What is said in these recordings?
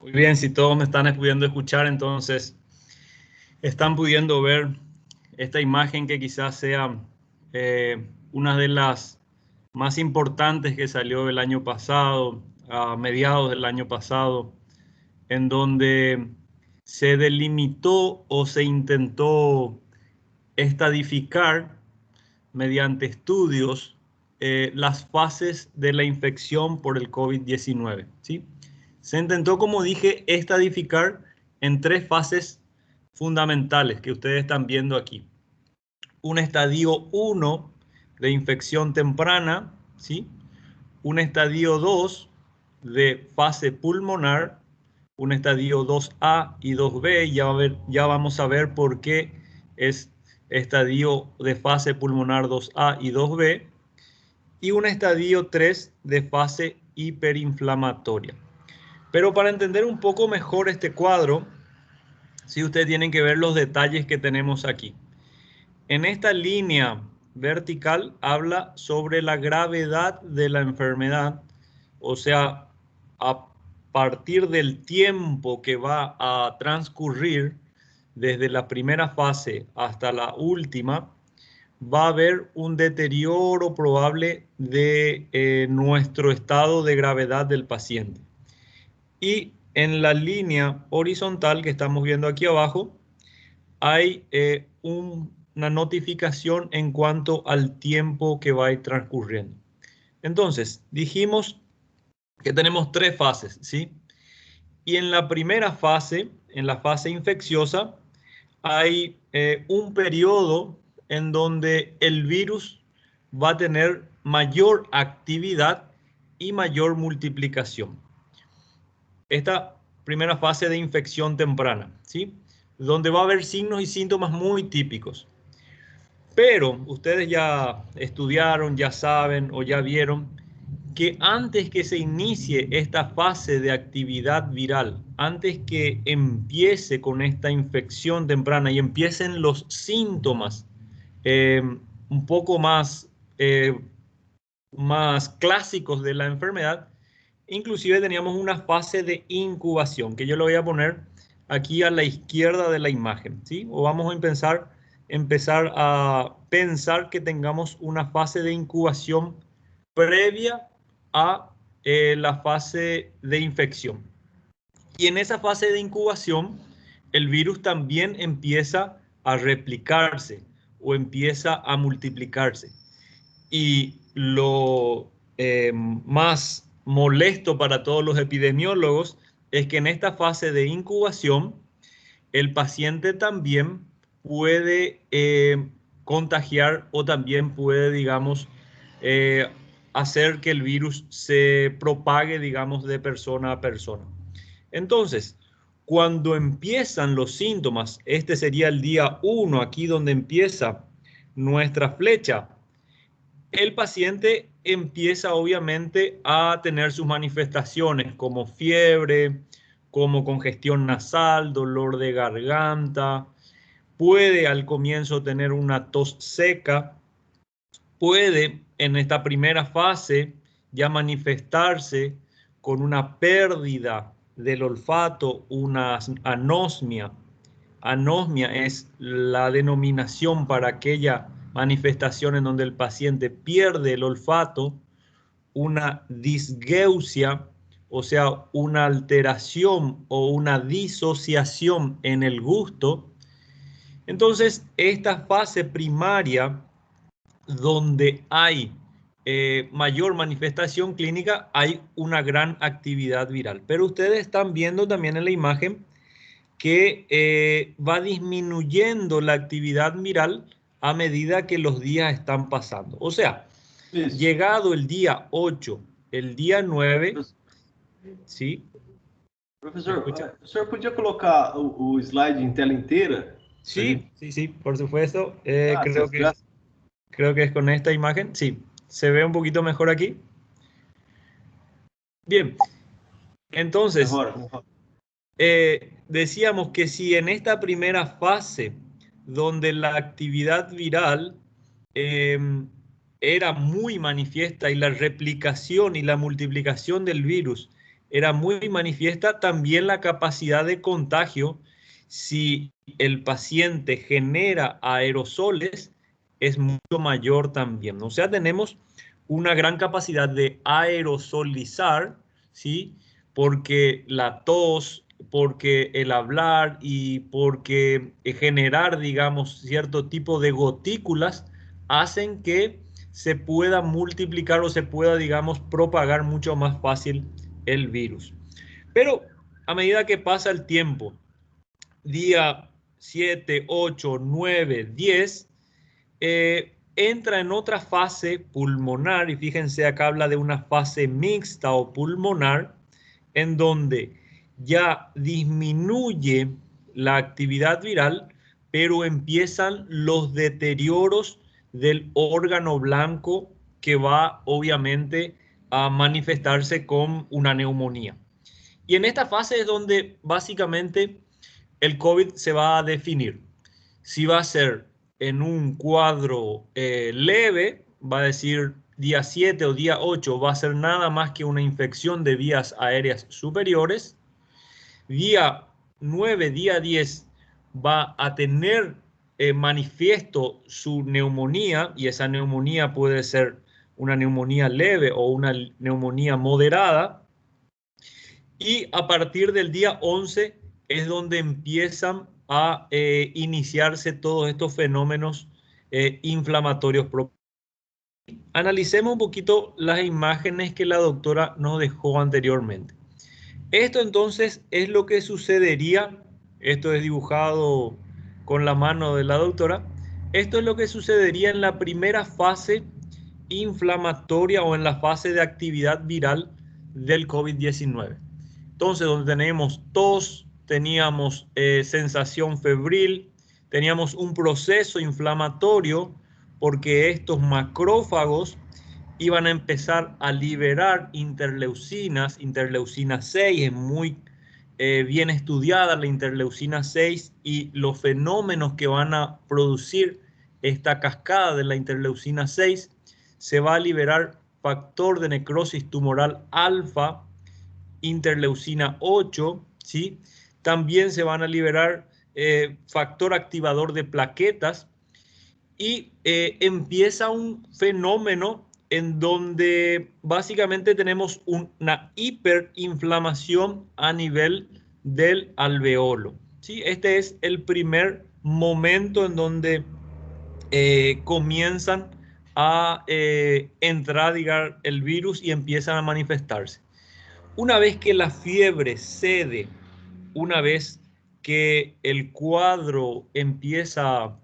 Muy bien, si todos me están pudiendo escuchar, entonces están pudiendo ver esta imagen que quizás sea una de las más importantes que salió el año pasado, a mediados del año pasado, en donde se delimitó o se intentó estadificar mediante estudios las fases de la infección por el COVID-19, ¿sí? Se intentó, como dije, estadificar en tres fases fundamentales que ustedes están viendo aquí. Un estadio 1 de infección temprana, ¿sí? Un estadio 2 de fase pulmonar, un estadio 2A y 2B, ya vamos a ver por qué es estadio de fase pulmonar 2A y 2B, y un estadio 3 de fase hiperinflamatoria. Pero para entender un poco mejor este cuadro, sí, ustedes tienen que ver los detalles que tenemos aquí. En esta línea vertical habla sobre la gravedad de la enfermedad, o sea, a partir del tiempo que va a transcurrir desde la primera fase hasta la última, va a haber un deterioro probable de nuestro estado de gravedad del paciente. Y en la línea horizontal que estamos viendo aquí abajo, hay una notificación en cuanto al tiempo que va a ir transcurriendo. Entonces, dijimos que tenemos tres fases, ¿sí? Y en la primera fase, en la fase infecciosa, hay un periodo en donde el virus va a tener mayor actividad y mayor multiplicación. Esta primera fase de infección temprana, ¿sí? Donde va a haber signos y síntomas muy típicos. Pero ustedes ya estudiaron, ya saben o ya vieron que antes que se inicie esta fase de actividad viral, antes que empiece con esta infección temprana y empiecen los síntomas un poco más clásicos de la enfermedad, inclusive teníamos una fase de incubación, que yo lo voy a poner aquí a la izquierda de la imagen, ¿sí? O vamos a empezar a pensar que tengamos una fase de incubación previa a la fase de infección. Y en esa fase de incubación, el virus también empieza a replicarse o empieza a multiplicarse. Y lo más molesto para todos los epidemiólogos es que en esta fase de incubación, el paciente también puede contagiar o también puede, digamos, eh, hacer que el virus se propague, digamos, de persona a persona. Entonces, cuando empiezan los síntomas, este sería el día 1, aquí donde empieza nuestra flecha, el paciente empieza obviamente a tener sus manifestaciones como fiebre, como congestión nasal, dolor de garganta, puede al comienzo tener una tos seca, puede en esta primera fase ya manifestarse con una pérdida del olfato, una anosmia. Anosmia es la denominación para aquella manifestación en donde el paciente pierde el olfato, una disgeusia, o sea, una alteración o una disociación en el gusto. Entonces, esta fase primaria donde hay mayor manifestación clínica, hay una gran actividad viral. Pero ustedes están viendo también en la imagen que va disminuyendo la actividad viral a medida que los días están pasando. O sea, Isso. llegado el día 8, el día 9, ¿sí? Professor, o senhor podia colocar o slide em tela inteira? Sí, sí, sí, por supuesto. Graças, graças. Creo que es con esta imagen. Sí, se ve un poquito mejor aquí. Bien, entonces, Mejor. decíamos que si en esta primera fase, donde la actividad viral eh, era muy manifiesta y la replicación y la multiplicación del virus era muy manifiesta. También la capacidad de contagio, si el paciente genera aerosoles, es mucho mayor también. O sea, tenemos una gran capacidad de aerosolizar, ¿sí? Porque la tos, porque el hablar y porque generar, digamos, cierto tipo de gotículas hacen que se pueda multiplicar o se pueda, digamos, propagar mucho más fácil el virus. Pero a medida que pasa el tiempo, día 7, 8, 9, 10, entra en otra fase pulmonar, y fíjense acá habla de una fase mixta o pulmonar, en donde ya disminuye la actividad viral, pero empiezan los deterioros del órgano blanco que va obviamente a manifestarse con una neumonía. Y en esta fase es donde básicamente el COVID se va a definir. Si va a ser en un cuadro leve, va a decir día 7 o día 8, va a ser nada más que una infección de vías aéreas superiores. Día 9, día 10 va a tener manifiesto su neumonía, y esa neumonía puede ser una neumonía leve o una neumonía moderada. Y a partir del día 11 es donde empiezan a iniciarse todos estos fenómenos inflamatorios. Analicemos un poquito las imágenes que la doctora nos dejó anteriormente. Esto entonces es lo que sucedería, esto es dibujado con la mano de la doctora, esto es lo que sucedería en la primera fase inflamatoria o en la fase de actividad viral del COVID-19. Entonces, donde tenemos tos, teníamos sensación febril, teníamos un proceso inflamatorio porque estos macrófagos iban a empezar a liberar interleucinas, interleucina 6, es muy bien estudiada la interleucina 6 y los fenómenos que van a producir esta cascada de la interleucina 6. Se va a liberar factor de necrosis tumoral alfa, interleucina 8, ¿sí? También se van a liberar factor activador de plaquetas y empieza un fenómeno en donde básicamente tenemos una hiperinflamación a nivel del alveolo, ¿sí? Este es el primer momento en donde comienzan a entrar, digamos, el virus y empiezan a manifestarse. Una vez que la fiebre cede, una vez que el cuadro empieza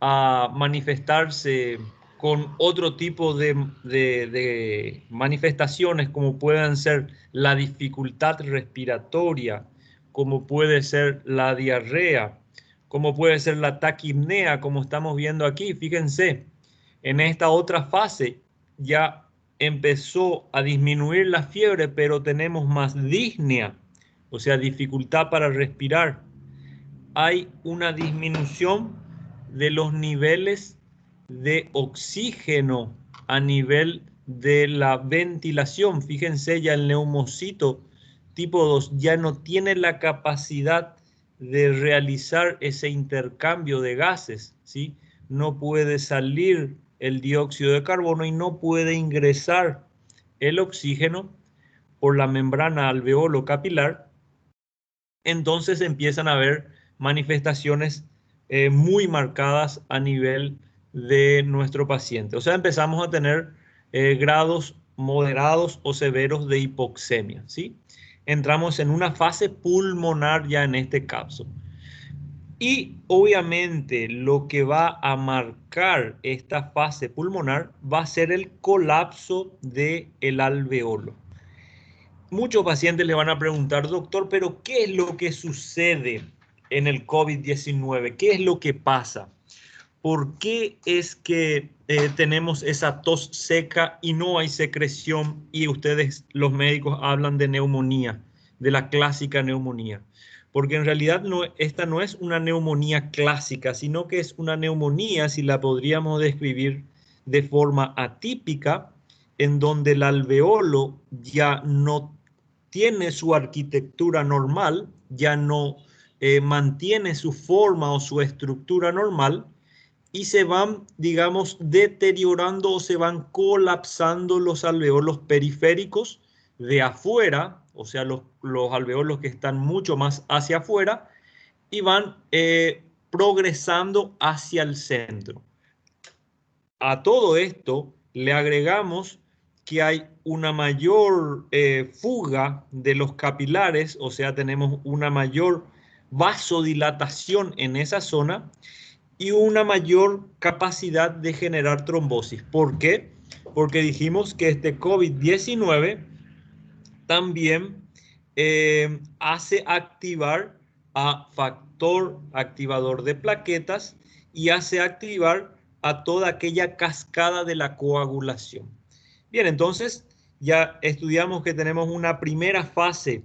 a manifestarse con otro tipo de manifestaciones, como pueden ser la dificultad respiratoria, como puede ser la diarrea, como puede ser la taquipnea, como estamos viendo aquí. Fíjense, en esta otra fase ya empezó a disminuir la fiebre, pero tenemos más disnea, o sea, dificultad para respirar. Hay una disminución de los niveles de oxígeno a nivel de la ventilación. Fíjense, ya el neumocito tipo 2 ya no tiene la capacidad de realizar ese intercambio de gases, ¿sí? No puede salir el dióxido de carbono y no puede ingresar el oxígeno por la membrana alveolo capilar. Entonces empiezan a haber manifestaciones muy marcadas a nivel de nuestro paciente. O sea, empezamos a tener grados moderados o severos de hipoxemia, ¿sí? Entramos en una fase pulmonar ya en este caso. Y obviamente lo que va a marcar esta fase pulmonar va a ser el colapso del alveolo. Muchos pacientes le van a preguntar, doctor, pero ¿qué es lo que sucede en el COVID-19? ¿Qué es lo que pasa? ¿Por qué es que tenemos esa tos seca y no hay secreción y ustedes, los médicos, hablan de neumonía, de la clásica neumonía? Porque en realidad esta no es una neumonía clásica, sino que es una neumonía, si la podríamos describir de forma atípica, en donde el alveolo ya no tiene su arquitectura normal, ya no mantiene su forma o su estructura normal, y se van, digamos, deteriorando o se van colapsando los alveolos periféricos de afuera, o sea, los alveolos que están mucho más hacia afuera, y van progresando hacia el centro. A todo esto le agregamos que hay una mayor fuga de los capilares, o sea, tenemos una mayor vasodilatación en esa zona y una mayor capacidad de generar trombosis. ¿Por qué? Porque dijimos que este COVID-19 también hace activar a factor activador de plaquetas y hace activar a toda aquella cascada de la coagulación. Bien, entonces ya estudiamos que tenemos una primera fase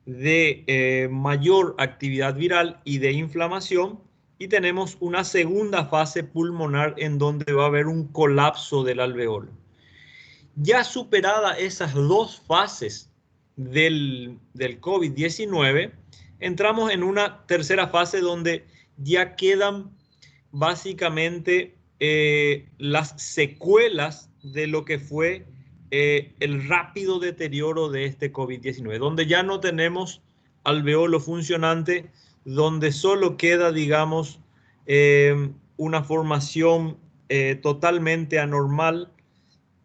de mayor actividad viral y de inflamación, y tenemos una segunda fase pulmonar en donde va a haber un colapso del alveolo. Ya superada esas dos fases del COVID-19, entramos en una tercera fase donde ya quedan básicamente las secuelas de lo que fue el rápido deterioro de este COVID-19, donde ya no tenemos alveolo funcionante, donde solo queda, digamos, una formación totalmente anormal,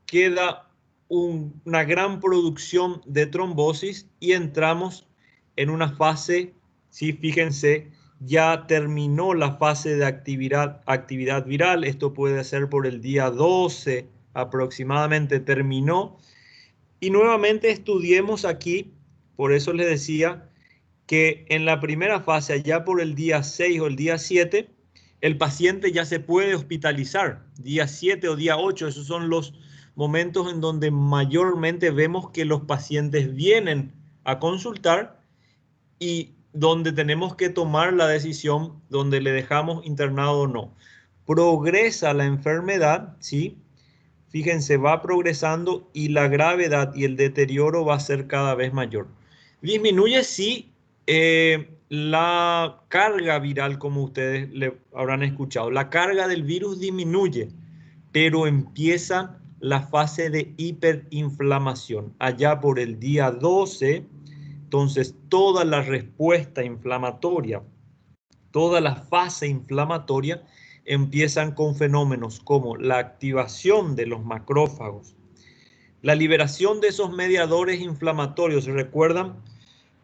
queda una gran producción de trombosis y entramos en una fase, sí, fíjense, ya terminó la fase de actividad viral, esto puede ser por el día 12 aproximadamente terminó, y nuevamente estudiemos aquí, por eso les decía que en la primera fase, allá por el día 6 o el día 7, el paciente ya se puede hospitalizar, día 7 o día 8, esos son los momentos en donde mayormente vemos que los pacientes vienen a consultar y donde tenemos que tomar la decisión, donde le dejamos internado o no. Progresa la enfermedad, ¿sí? Fíjense, va progresando y la gravedad y el deterioro va a ser cada vez mayor. Disminuye, sí, la carga viral, como ustedes le habrán escuchado. La carga del virus disminuye, pero empieza la fase de hiperinflamación. Allá por el día 12, entonces toda la respuesta inflamatoria, toda la fase inflamatoria empiezan con fenómenos como la activación de los macrófagos, la liberación de esos mediadores inflamatorios. ¿Recuerdan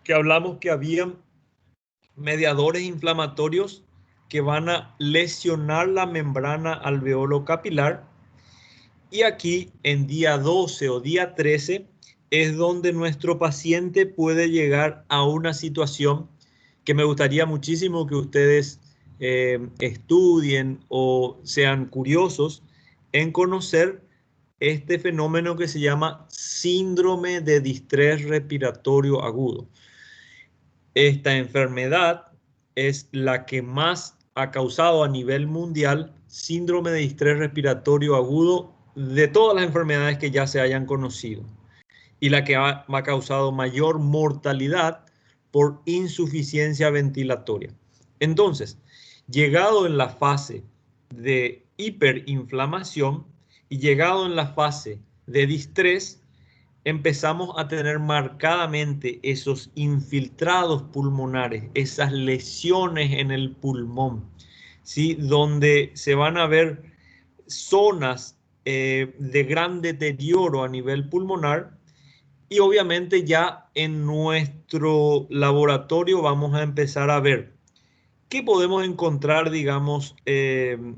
que hablamos que había mediadores inflamatorios que van a lesionar la membrana alveolo capilar? Y aquí en día 12 o día 13 es donde nuestro paciente puede llegar a una situación que me gustaría muchísimo que ustedes estudien o sean curiosos en conocer este fenómeno que se llama síndrome de distrés respiratorio agudo. Esta enfermedad es la que más ha causado a nivel mundial síndrome de distrés respiratorio agudo de todas las enfermedades que ya se hayan conocido, y la que ha causado mayor mortalidad por insuficiencia ventilatoria. Entonces, llegado en la fase de hiperinflamación y llegado en la fase de distrés, empezamos a tener marcadamente esos infiltrados pulmonares, esas lesiones en el pulmón, ¿sí? Donde se van a ver zonas de gran deterioro a nivel pulmonar, y obviamente ya en nuestro laboratorio vamos a empezar a ver qué podemos encontrar, digamos, en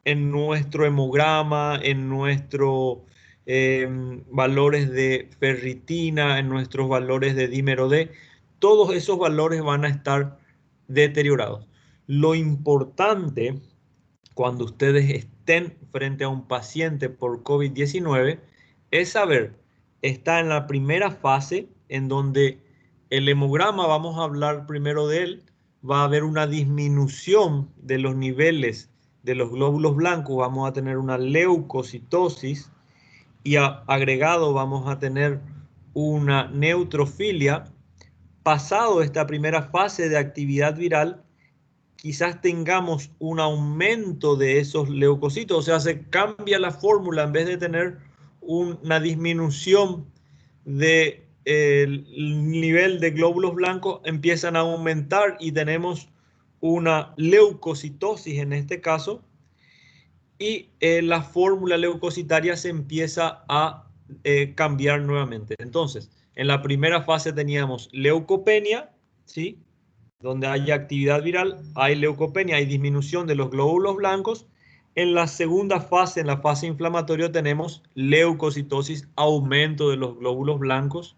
nuestro hemograma, en nuestros valores de ferritina, en nuestros valores de dímero D. Todos esos valores van a estar deteriorados. Lo importante cuando ustedes estén frente a un paciente por COVID-19 es saber, está en la primera fase en donde el hemograma, vamos a hablar primero de él, va a haber una disminución de los niveles de los glóbulos blancos, vamos a tener una leucocitosis y agregado vamos a tener una neutrofilia, pasado esta primera fase de actividad viral, quizás tengamos un aumento de esos leucocitos, o sea, se cambia la fórmula, en vez de tener una disminución del nivel de glóbulos blancos, empiezan a aumentar y tenemos una leucocitosis en este caso, y la fórmula leucocitaria se empieza a cambiar nuevamente. Entonces, en la primera fase teníamos leucopenia, ¿sí? Donde hay actividad viral, hay leucopenia, hay disminución de los glóbulos blancos. En la segunda fase, en la fase inflamatoria, tenemos leucocitosis, aumento de los glóbulos blancos,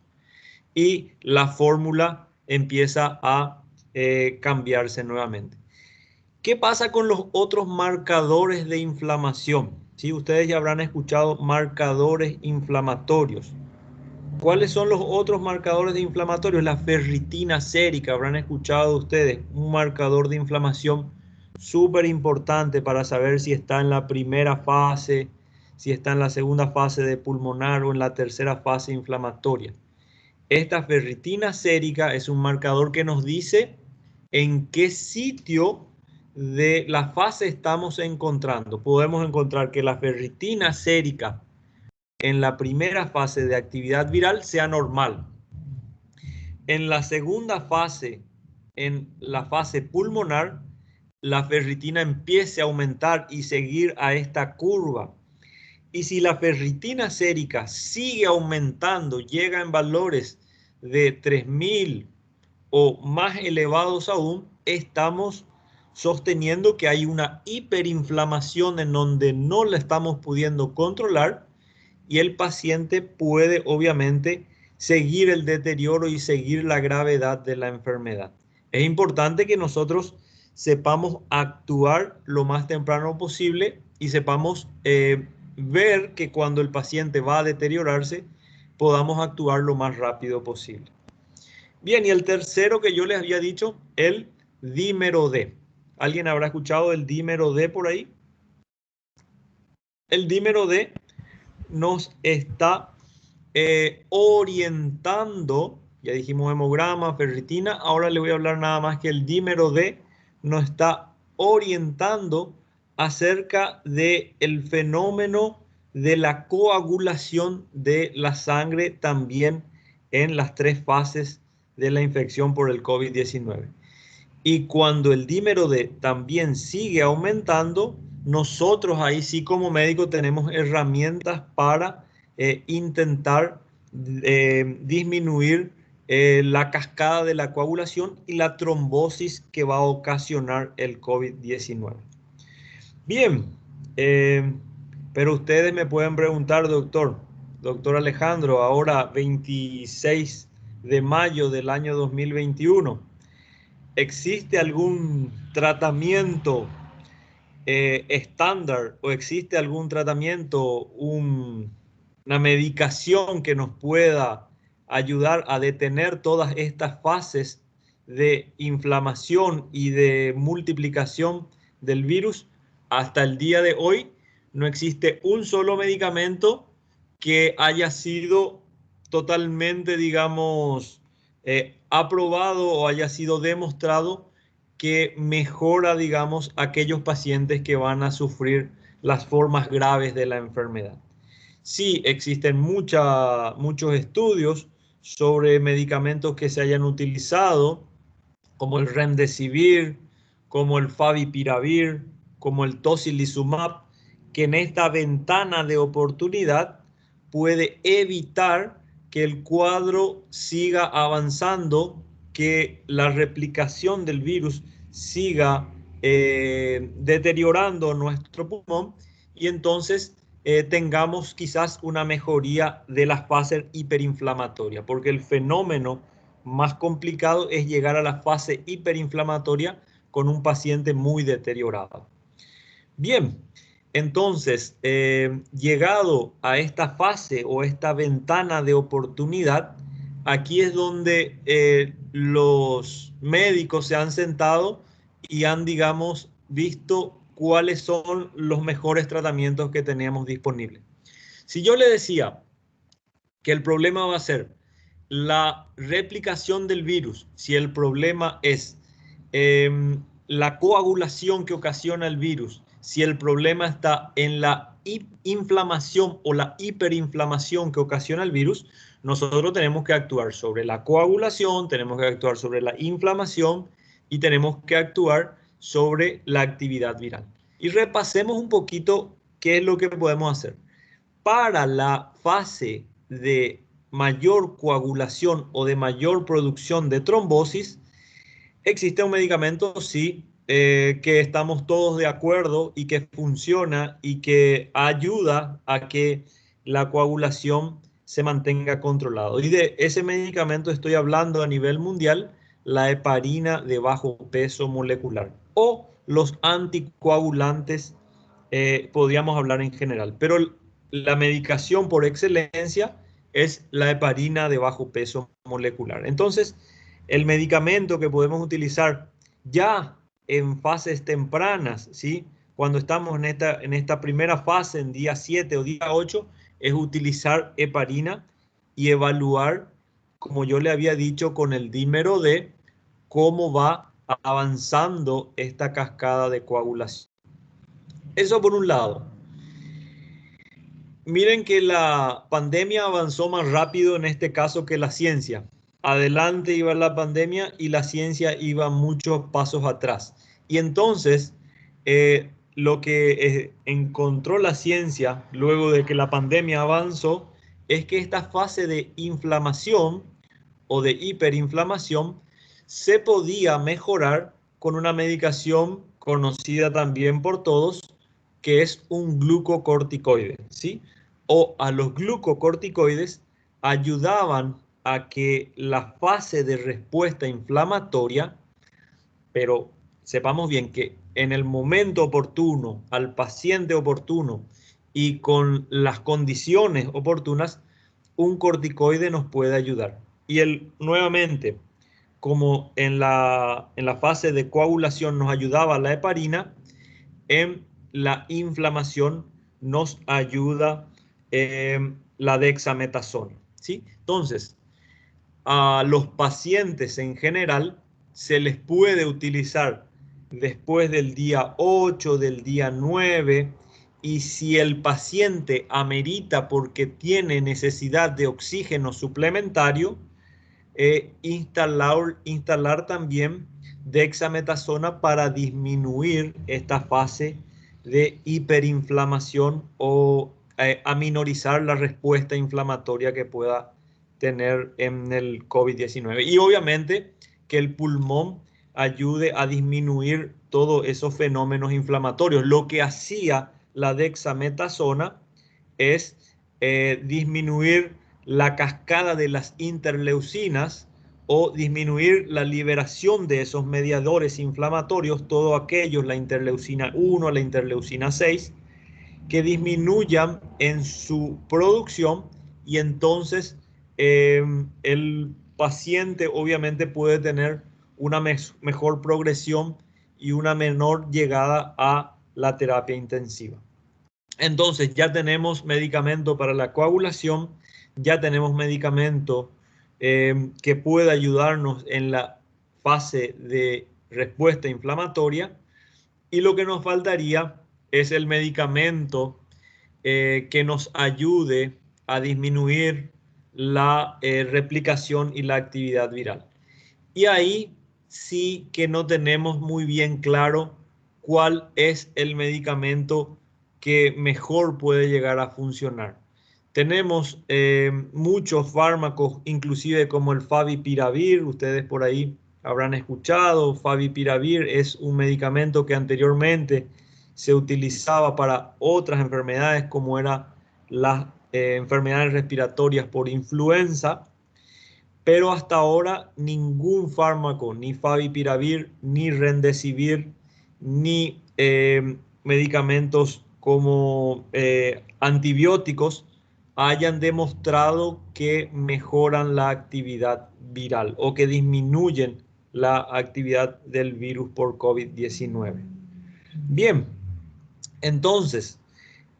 y la fórmula empieza a cambiarse nuevamente. ¿Qué pasa con los otros marcadores de inflamación? ¿Sí? Ustedes ya habrán escuchado marcadores inflamatorios. ¿Cuáles son los otros marcadores de inflamatorios? La ferritina sérica, habrán escuchado ustedes, un marcador de inflamación súper importante para saber si está en la primera fase, si está en la segunda fase de pulmonar o en la tercera fase inflamatoria. Esta ferritina sérica es un marcador que nos dice en qué sitio de la fase estamos encontrando. Podemos encontrar que la ferritina sérica en la primera fase de actividad viral sea normal. En la segunda fase, en la fase pulmonar, la ferritina empiece a aumentar y seguir a esta curva. Y si la ferritina sérica sigue aumentando, llega en valores de 3000 o más elevados aún, estamos sosteniendo que hay una hiperinflamación en donde no la estamos pudiendo controlar, y el paciente puede obviamente seguir el deterioro y seguir la gravedad de la enfermedad. Es importante que nosotros sepamos actuar lo más temprano posible y sepamos ver que cuando el paciente va a deteriorarse, podamos actuar lo más rápido posible. Bien, y el tercero que yo les había dicho, el dímero D. ¿Alguien habrá escuchado el dímero D por ahí? El dímero D nos está orientando, ya dijimos hemograma, ferritina, ahora le voy a hablar nada más que el dímero D nos está orientando acerca del fenómeno de la coagulación de la sangre también en las 3 fases de la infección por el COVID-19. Y cuando el dímero D también sigue aumentando, nosotros ahí sí como médicos tenemos herramientas para intentar disminuir la cascada de la coagulación y la trombosis que va a ocasionar el COVID-19. Bien, pero ustedes me pueden preguntar, doctor Alejandro, ahora 26 de mayo del año 2021, ¿existe algún tratamiento estándar o existe algún tratamiento, una medicación que nos pueda ayudar a detener todas estas fases de inflamación y de multiplicación del virus? Hasta el día de hoy no existe un solo medicamento que haya sido totalmente, digamos, aprobado o haya sido demostrado que mejora, digamos, aquellos pacientes que van a sufrir las formas graves de la enfermedad. Sí, existen muchos estudios sobre medicamentos que se hayan utilizado, como el Remdesivir, como el Favipiravir, como el Tocilizumab, que en esta ventana de oportunidad puede evitar que el cuadro siga avanzando, que la replicación del virus siga deteriorando nuestro pulmón, y entonces tengamos quizás una mejoría de las fases hiperinflamatorias, porque el fenómeno más complicado es llegar a la fase hiperinflamatoria con un paciente muy deteriorado. Bien, entonces, llegado a esta fase o esta ventana de oportunidad, aquí es donde los médicos se han sentado y han, digamos, visto cuáles son los mejores tratamientos que tenemos disponibles. Si yo le decía que el problema va a ser la replicación del virus, si el problema es la coagulación que ocasiona el virus, si el problema está en la inflamación o la hiperinflamación que ocasiona el virus, nosotros tenemos que actuar sobre la coagulación, tenemos que actuar sobre la inflamación y tenemos que actuar sobre la actividad viral. Y repasemos un poquito qué es lo que podemos hacer. Para la fase de mayor coagulación o de mayor producción de trombosis, existe un medicamento, sí, que estamos todos de acuerdo y que funciona y que ayuda a que la coagulación se mantenga controlado. Y de ese medicamento estoy hablando a nivel mundial, la heparina de bajo peso molecular o los anticoagulantes, podríamos hablar en general, pero la medicación por excelencia es la heparina de bajo peso molecular. Entonces, el medicamento que podemos utilizar ya en fases tempranas, ¿sí? Cuando estamos en esta primera fase, en día 7 o día 8, es utilizar heparina y evaluar, como yo le había dicho, con el dímero D, cómo va avanzando esta cascada de coagulación. Eso por un lado. Miren que la pandemia avanzó más rápido en este caso que la ciencia. Adelante iba la pandemia y la ciencia iba muchos pasos atrás. Y entonces, lo que encontró la ciencia luego de que la pandemia avanzó es que esta fase de inflamación o de hiperinflamación se podía mejorar con una medicación conocida también por todos, que es un glucocorticoide, ¿sí? O a los glucocorticoides ayudaban a que la fase de respuesta inflamatoria, pero sepamos bien que en el momento oportuno, al paciente oportuno y con las condiciones oportunas, un corticoide nos puede ayudar. Y nuevamente, como en la fase de coagulación nos ayudaba la heparina, en la inflamación nos ayuda la dexametasona, ¿sí? Entonces, a los pacientes en general se les puede utilizar después del día 8, del día 9, y si el paciente amerita porque tiene necesidad de oxígeno suplementario, instalar también dexametasona para disminuir esta fase de hiperinflamación o aminorizar la respuesta inflamatoria que pueda tener en el COVID-19. Y obviamente que el pulmón ayude a disminuir todos esos fenómenos inflamatorios. Lo que hacía la dexametasona es disminuir la cascada de las interleucinas o disminuir la liberación de esos mediadores inflamatorios, todos aquellos, la interleucina 1, la interleucina 6, que disminuyan en su producción y entonces el paciente obviamente puede tener una mejor progresión y una menor llegada a la terapia intensiva. Entonces ya tenemos medicamento para la coagulación, ya tenemos medicamento que puede ayudarnos en la fase de respuesta inflamatoria, y lo que nos faltaría es el medicamento que nos ayude a disminuir la replicación y la actividad viral. Y ahí sí que no tenemos muy bien claro cuál es el medicamento que mejor puede llegar a funcionar. Tenemos muchos fármacos, inclusive como el favipiravir, ustedes por ahí habrán escuchado. Favipiravir es un medicamento que anteriormente se utilizaba para otras enfermedades como eran las enfermedades respiratorias por influenza, pero hasta ahora ningún fármaco, ni favipiravir, ni remdesivir, ni medicamentos como antibióticos hayan demostrado que mejoran la actividad viral o que disminuyen la actividad del virus por COVID-19. Bien, entonces,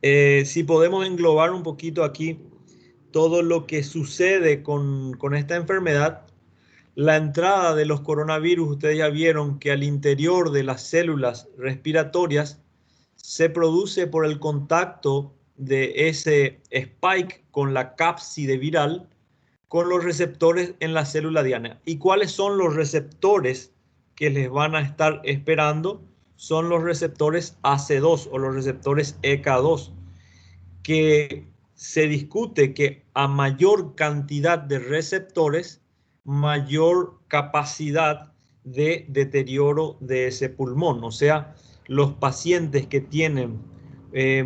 si podemos englobar un poquito aquí todo lo que sucede con esta enfermedad. La entrada de los coronavirus, ustedes ya vieron que al interior de las células respiratorias se produce por el contacto de ese spike con la cápside viral con los receptores en la célula diana. ¿Y cuáles son los receptores que les van a estar esperando? Son los receptores AC2 o los receptores EK2, que se discute que a mayor cantidad de receptores, mayor capacidad de deterioro de ese pulmón. O sea, los pacientes que tienen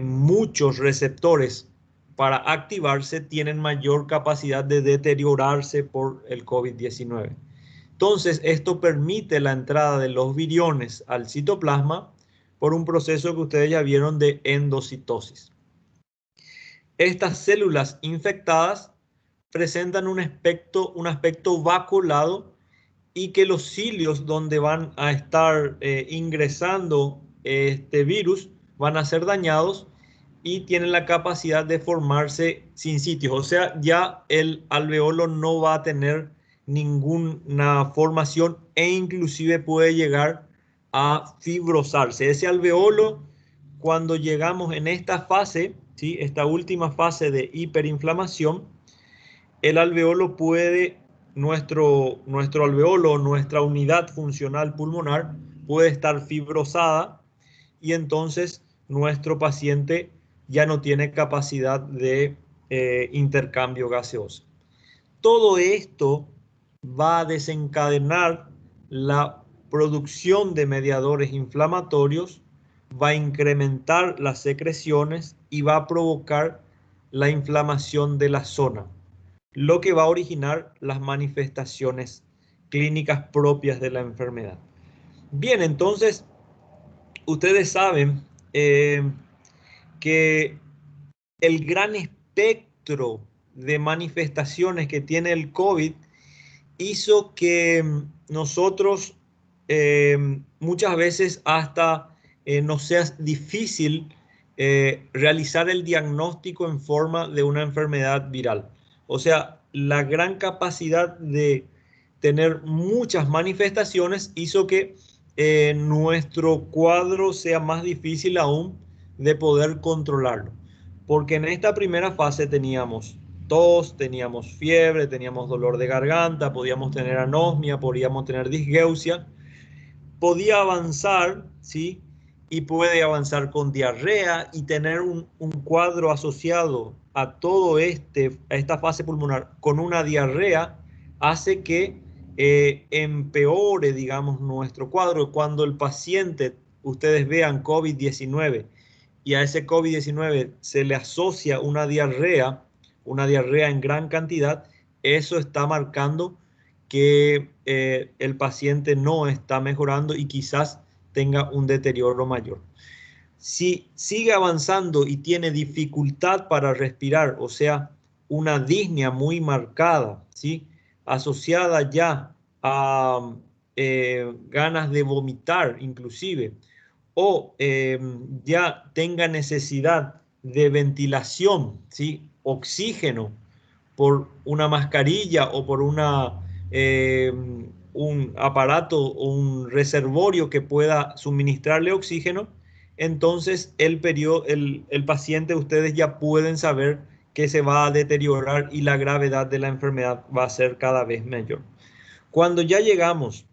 muchos receptores para activarse tienen mayor capacidad de deteriorarse por el COVID-19. Entonces, esto permite la entrada de los viriones al citoplasma por un proceso que ustedes ya vieron de endocitosis. Estas células infectadas presentan un aspecto vacuolado y que los cilios donde van a estar ingresando este virus van a ser dañados y tienen la capacidad de formarse sin sitios. O sea, ya el alveolo no va a tener ninguna formación e inclusive puede llegar a fibrosarse. Ese alveolo, cuando llegamos en esta fase, ¿sí? Esta última fase de hiperinflamación, el alveolo puede, nuestro alveolo, nuestra unidad funcional pulmonar puede estar fibrosada y entonces nuestro paciente ya no tiene capacidad de intercambio gaseoso. Todo esto va a desencadenar la producción de mediadores inflamatorios, va a incrementar las secreciones y va a provocar la inflamación de la zona, lo que va a originar las manifestaciones clínicas propias de la enfermedad. Bien, entonces, ustedes saben que el gran espectro de manifestaciones que tiene el COVID hizo que nosotros muchas veces hasta nos sea difícil realizar el diagnóstico en forma de una enfermedad viral. O sea, la gran capacidad de tener muchas manifestaciones hizo que nuestro cuadro sea más difícil aún de poder controlarlo. Porque en esta primera fase teníamos tos, teníamos fiebre, teníamos dolor de garganta, podíamos tener anosmia, podíamos tener disgeusia. Podía avanzar, ¿sí? Y puede avanzar con diarrea y tener un cuadro asociado a a esta fase pulmonar con una diarrea hace que empeore, digamos, nuestro cuadro. Cuando el paciente, ustedes vean COVID-19 y a ese COVID-19 se le asocia una diarrea en gran cantidad, eso está marcando que el paciente no está mejorando y quizás tenga un deterioro mayor. Si sigue avanzando y tiene dificultad para respirar, o sea, una disnea muy marcada, ¿sí? Asociada ya a ganas de vomitar inclusive, o ya tenga necesidad de ventilación, ¿sí? Oxígeno por una mascarilla o por un aparato o un reservorio que pueda suministrarle oxígeno, entonces el paciente, ustedes ya pueden saber que se va a deteriorar y la gravedad de la enfermedad va a ser cada vez mayor. Cuando ya llegamos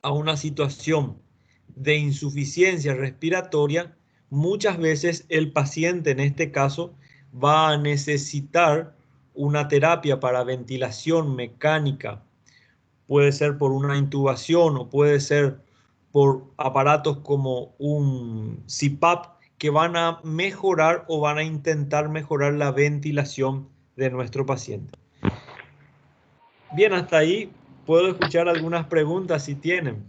a una situación de insuficiencia respiratoria, muchas veces el paciente en este caso va a necesitar una terapia para ventilación mecánica. Puede ser por una intubación o puede ser por aparatos como un CPAP que van a mejorar o van a intentar mejorar la ventilación de nuestro paciente. Bien, hasta ahí puedo escuchar algunas preguntas si tienen.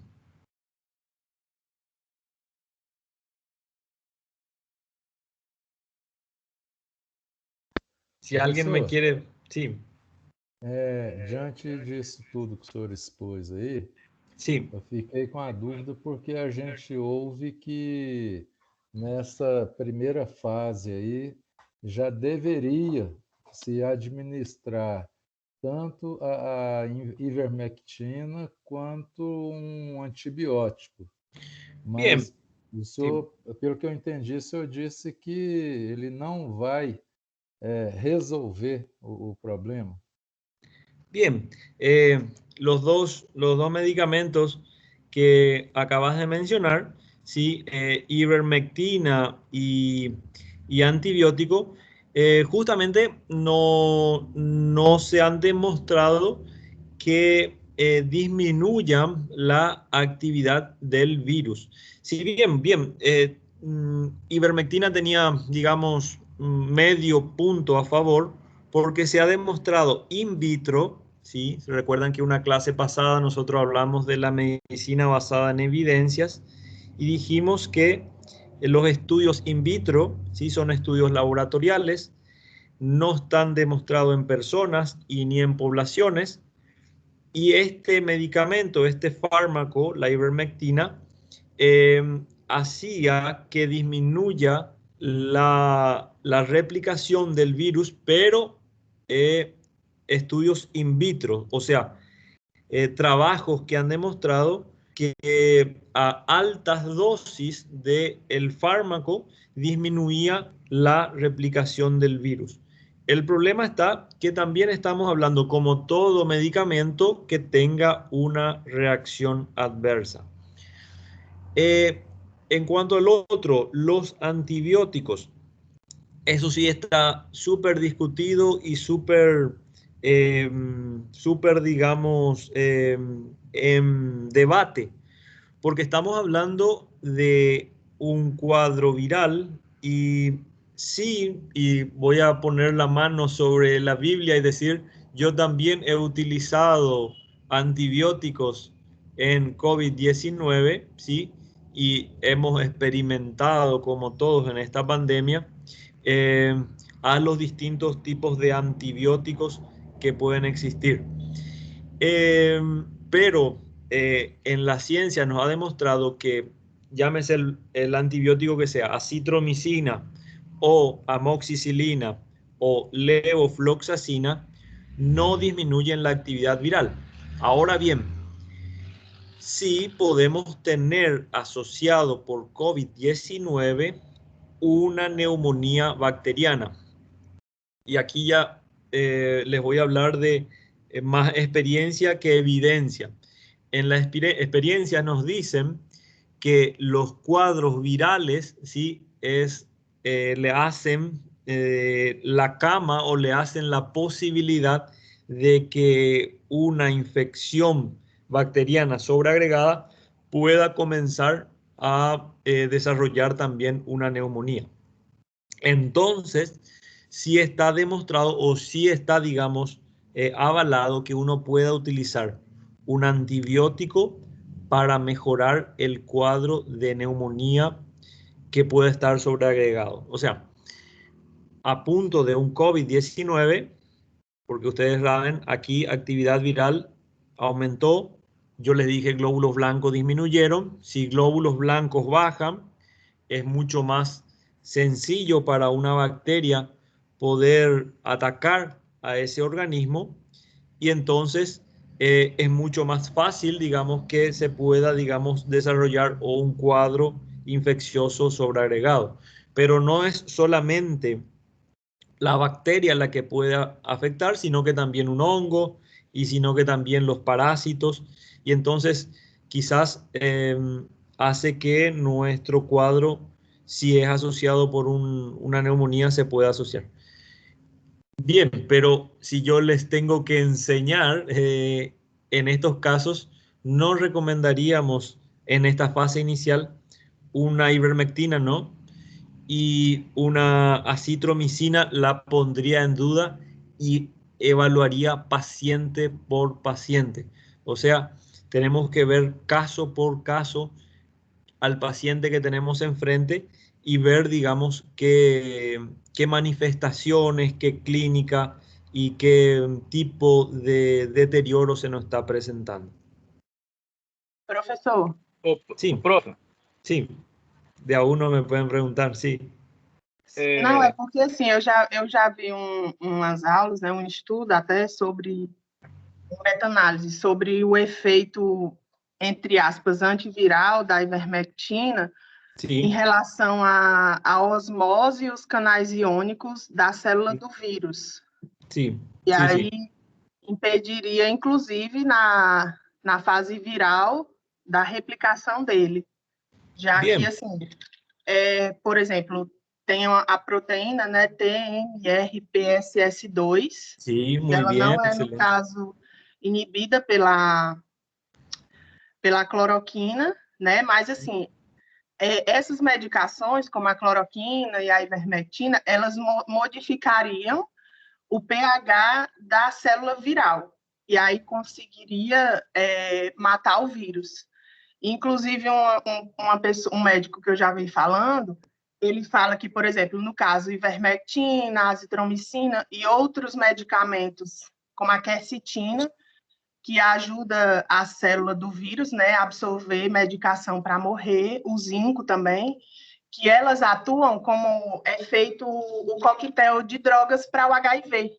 Se alguém me quiere... Sim. Diante disso tudo que o senhor expôs aí, Sim. eu fiquei com a dúvida porque a gente ouve que nessa primeira fase aí já deveria se administrar tanto a ivermectina quanto um antibiótico. Bien, Mas o sí. senhor, pelo que eu entendi, o senhor disse que ele não vai resolver o problema. Bien, los dos medicamentos que acabas de mencionar, sí, ivermectina y antibiótico, justamente no se han demostrado que disminuyan la actividad del virus. Si bien, ivermectina tenía, digamos, medio punto a favor, porque se ha demostrado in vitro, ¿sí? ¿Se recuerdan que una clase pasada nosotros hablamos de la medicina basada en evidencias y dijimos que los estudios in vitro, ¿sí? Son estudios laboratoriales, no están demostrados en personas y ni en poblaciones, y este medicamento, este fármaco, la ivermectina, hacía que disminuya la replicación del virus, pero estudios in vitro, o sea, trabajos que han demostrado que a altas dosis del fármaco disminuía la replicación del virus. El problema está que también estamos hablando, como todo medicamento, que tenga una reacción adversa. En cuanto al otro, los antibióticos, eso sí está súper discutido y súper, digamos, en debate, porque estamos hablando de un cuadro viral y sí, y voy a poner la mano sobre la Biblia y decir, yo también he utilizado antibióticos en COVID-19, ¿sí? Y hemos experimentado, como todos en esta pandemia, eh, a los distintos tipos de antibióticos que pueden existir. Eh, pero en la ciencia nos ha demostrado que, llámese el antibiótico que sea, acitromicina o amoxicilina o levofloxacina, no disminuyen la actividad viral. Ahora bien, sí podemos tener asociado por COVID-19 una neumonía bacteriana. Y aquí ya les voy a hablar de más experiencia que evidencia. En la experiencia nos dicen que los cuadros virales, ¿sí? Le hacen la cama o le hacen la posibilidad de que una infección bacteriana sobreagregada pueda comenzar a desarrollar también una neumonía. Entonces, sí está demostrado o sí está, digamos, avalado que uno pueda utilizar un antibiótico para mejorar el cuadro de neumonía que puede estar sobreagregado. O sea, a punto de un COVID-19, porque ustedes saben, aquí actividad viral aumentó. Yo les dije glóbulos blancos disminuyeron. Si glóbulos blancos bajan, es mucho más sencillo para una bacteria poder atacar a ese organismo y entonces es mucho más fácil, digamos, que se pueda, digamos, desarrollar un cuadro infeccioso sobreagregado. Pero no es solamente la bacteria la que puede afectar, sino que también un hongo y sino que también los parásitos. Y entonces quizás hace que nuestro cuadro, si es asociado por una neumonía, se pueda asociar. Bien, pero si yo les tengo que enseñar, en estos casos, no recomendaríamos en esta fase inicial una ivermectina, ¿no? Y una acitromicina la pondría en duda y evaluaría paciente por paciente. O sea, tenemos que ver caso por caso al paciente que tenemos enfrente y ver, digamos, qué manifestaciones, qué clínica y qué tipo de deterioro se nos está presentando. Professor, Sí, profe, sí, de a uno me pueden preguntar, sí. Não, é porque assim, eu já vi umas aulas, né, um estudo até sobre meta-análise, sobre o efeito, entre aspas, antiviral da ivermectina em Sí, relação à osmose e os canais iônicos da célula do vírus. sí, E sí, aí sí. impediria, inclusive, na fase viral, da replicação dele. Já que, Bien, assim, por exemplo, tem a proteína, né, TMRPSS2, sí, que muy ela bien, não é, no excelente. caso, inibida pela cloroquina, né? Mas, assim, essas medicações, como a cloroquina e a ivermectina, elas modificariam o pH da célula viral. E aí conseguiria matar o vírus. Inclusive, um médico que eu já vi falando, ele fala que, por exemplo, no caso, ivermectina, azitromicina e outros medicamentos, como a quercetina, que ajuda a célula do vírus, né, a absorver medicação para morrer, o zinco também, que elas atuam como é feito o coquetel de drogas para o HIV,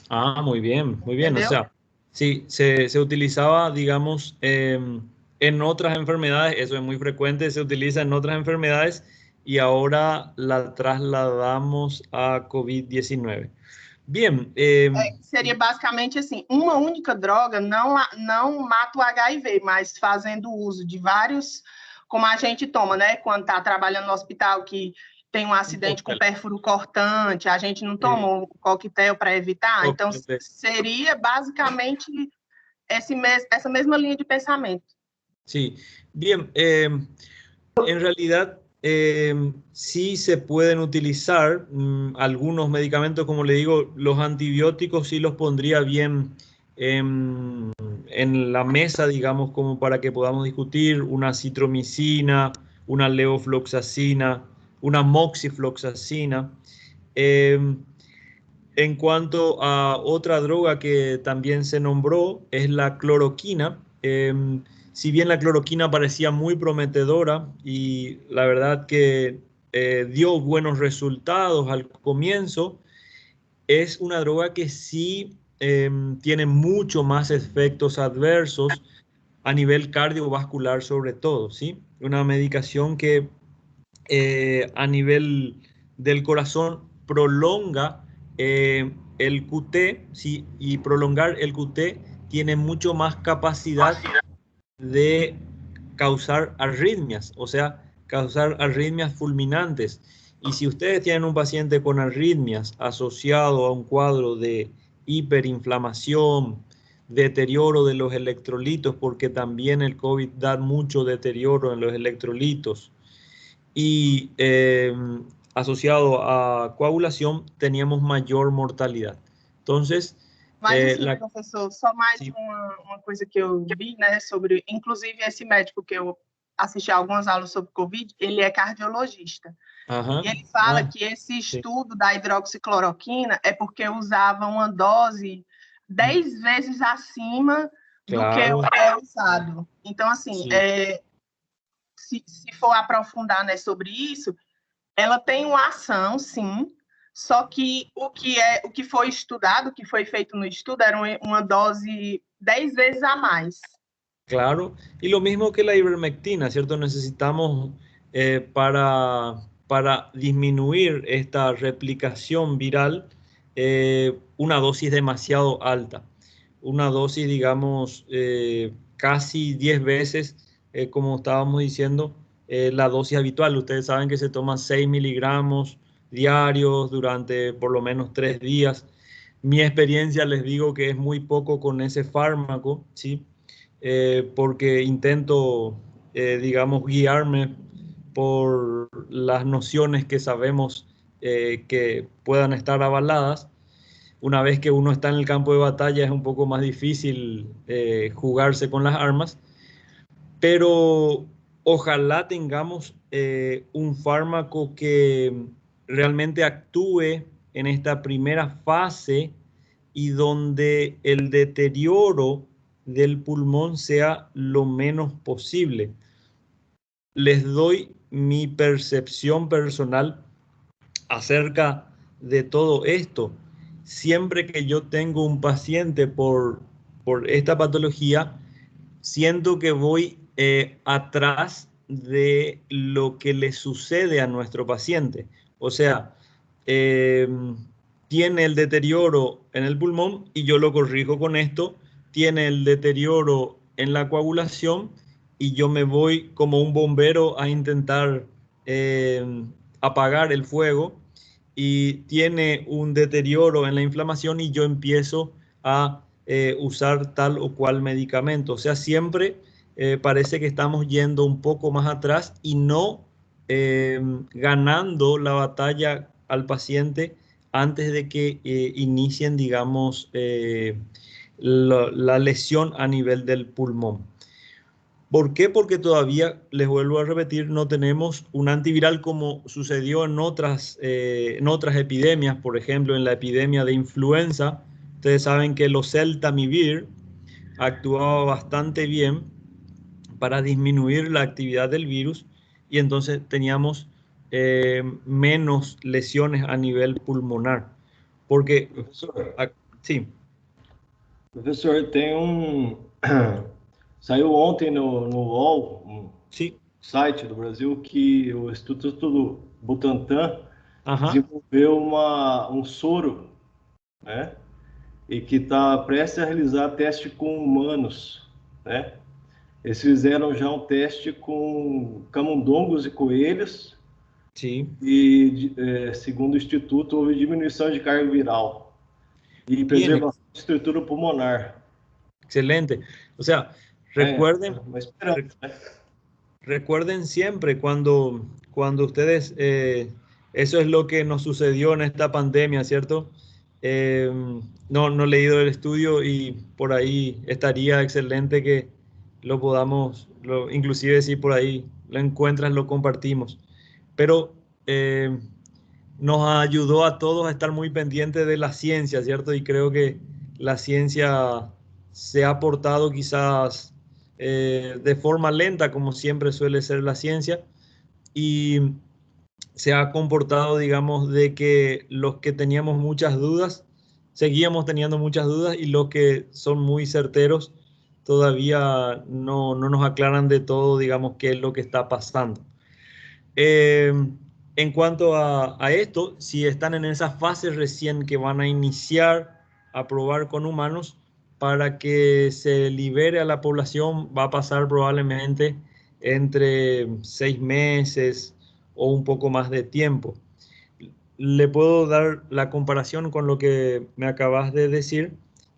Ah, muy bien, muy bien. O entendeu? sea, sí, se utilizaba, digamos, en otras enfermedades, eso es muy frecuente, se utiliza en otras enfermedades y ahora la trasladamos a COVID-19. Bien, Seria basicamente assim, uma única droga não mata o HIV, mas fazendo uso de vários, como a gente toma, né? Quando está trabalhando no hospital que tem um acidente com pérfuro cortante, a gente não toma o coquetel para evitar. Então, seria basicamente essa mesma linha de pensamento. sí, bien. En realidad, sí se pueden utilizar algunos medicamentos, como le digo, los antibióticos sí los pondría bien en la mesa, digamos, como para que podamos discutir una citromicina, una levofloxacina, una moxifloxacina. Eh, en cuanto a otra droga que también se nombró, es la cloroquina. Si bien la cloroquina parecía muy prometedora y la verdad que dio buenos resultados al comienzo, es una droga que sí tiene mucho más efectos adversos a nivel cardiovascular sobre todo, ¿sí? Una medicación que a nivel del corazón prolonga el QT, ¿sí? Y prolongar el QT tiene mucho más capacidad de causar arritmias, o sea, causar arritmias fulminantes. Y si ustedes tienen un paciente con arritmias asociado a un cuadro de hiperinflamación, deterioro de los electrolitos, porque también el COVID da mucho deterioro en los electrolitos, y asociado a coagulación teníamos mayor mortalidad. Entonces, Mas, assim, professor, só mais sí. uma coisa que eu vi, né, sobre, inclusive, esse médico que eu assisti a algumas aulas sobre Covid, ele é cardiologista. Ajá. E ele fala que esse estudo da hidroxicloroquina é porque usava uma dose 10 vezes acima do que é usado. Então, assim, se for aprofundar, né, sobre isso, ela tem uma ação, sim, só que o que foi estudado, o que foi feito no estudo, era uma dose 10 vezes a mais. Claro, y lo mismo que la ivermectina, ¿cierto? Necesitamos para disminuir esta replicación viral una dosis demasiado alta, una dosis, digamos, casi 10 veces, como estábamos diciendo, la dosis habitual. Ustedes saben que se toman 6 miligramos diarios durante por lo menos 3 días. Mi experiencia les digo que es muy poco con ese fármaco, ¿sí? Porque intento, digamos, guiarme por las nociones que sabemos que puedan estar avaladas. Una vez que uno está en el campo de batalla es un poco más difícil jugarse con las armas, pero ojalá tengamos un fármaco que realmente actúe en esta primera fase y donde el deterioro del pulmón sea lo menos posible. Les doy mi percepción personal. acerca de todo esto. Siempre que yo tengo un paciente por esta patología, siento que voy atrás de lo que le sucede a nuestro paciente. O sea, eh, tiene el deterioro en el pulmón y yo lo corrijo con esto, tiene el deterioro en la coagulación y yo me voy como un bombero a intentar apagar el fuego, y tiene un deterioro en la inflamación y yo empiezo a usar tal o cual medicamento. O sea, siempre parece que estamos yendo un poco más atrás y no ganando la batalla al paciente antes de que inicien, digamos, la lesión a nivel del pulmón. ¿Por qué? Porque todavía, les vuelvo a repetir, no tenemos un antiviral como sucedió en otras epidemias. Por ejemplo, en la epidemia de influenza, ustedes saben que el oseltamivir actuaba bastante bien para disminuir la actividad del virus y entonces teníamos menos lesiones a nivel pulmonar. Porque, sí. Professor, tem saiu ontem no UOL, Sí. Site do Brasil, que o Instituto do Butantan Ajá. desenvolveu um soro, né? E que está prestes a realizar teste com humanos, né? Eles fizeram já um teste com camundongos e coelhos. Sí. E, segundo o Instituto, houve diminuição de carga viral e preservação de estrutura pulmonar. Excelente. O sea, recuerden, recuerden siempre cuando ustedes, eso es lo que nos sucedió en esta pandemia, ¿cierto? No he leído el estudio y por ahí estaría excelente que lo podamos, inclusive si por ahí lo encuentras, lo compartimos. Pero nos ayudó a todos a estar muy pendientes de la ciencia, ¿cierto? Y creo que la ciencia se ha portado quizás de forma lenta, como siempre suele ser la ciencia, y se ha comportado, digamos, de que los que teníamos muchas dudas, seguíamos teniendo muchas dudas, y los que son muy certeros todavía no nos aclaran de todo, digamos, qué es lo que está pasando. En cuanto a esto, si están en esa fase recién que van a iniciar a probar con humanos, para que se libere a la población va a pasar probablemente entre 6 meses o un poco más de tiempo. Le puedo dar la comparación con lo que me acabas de decir,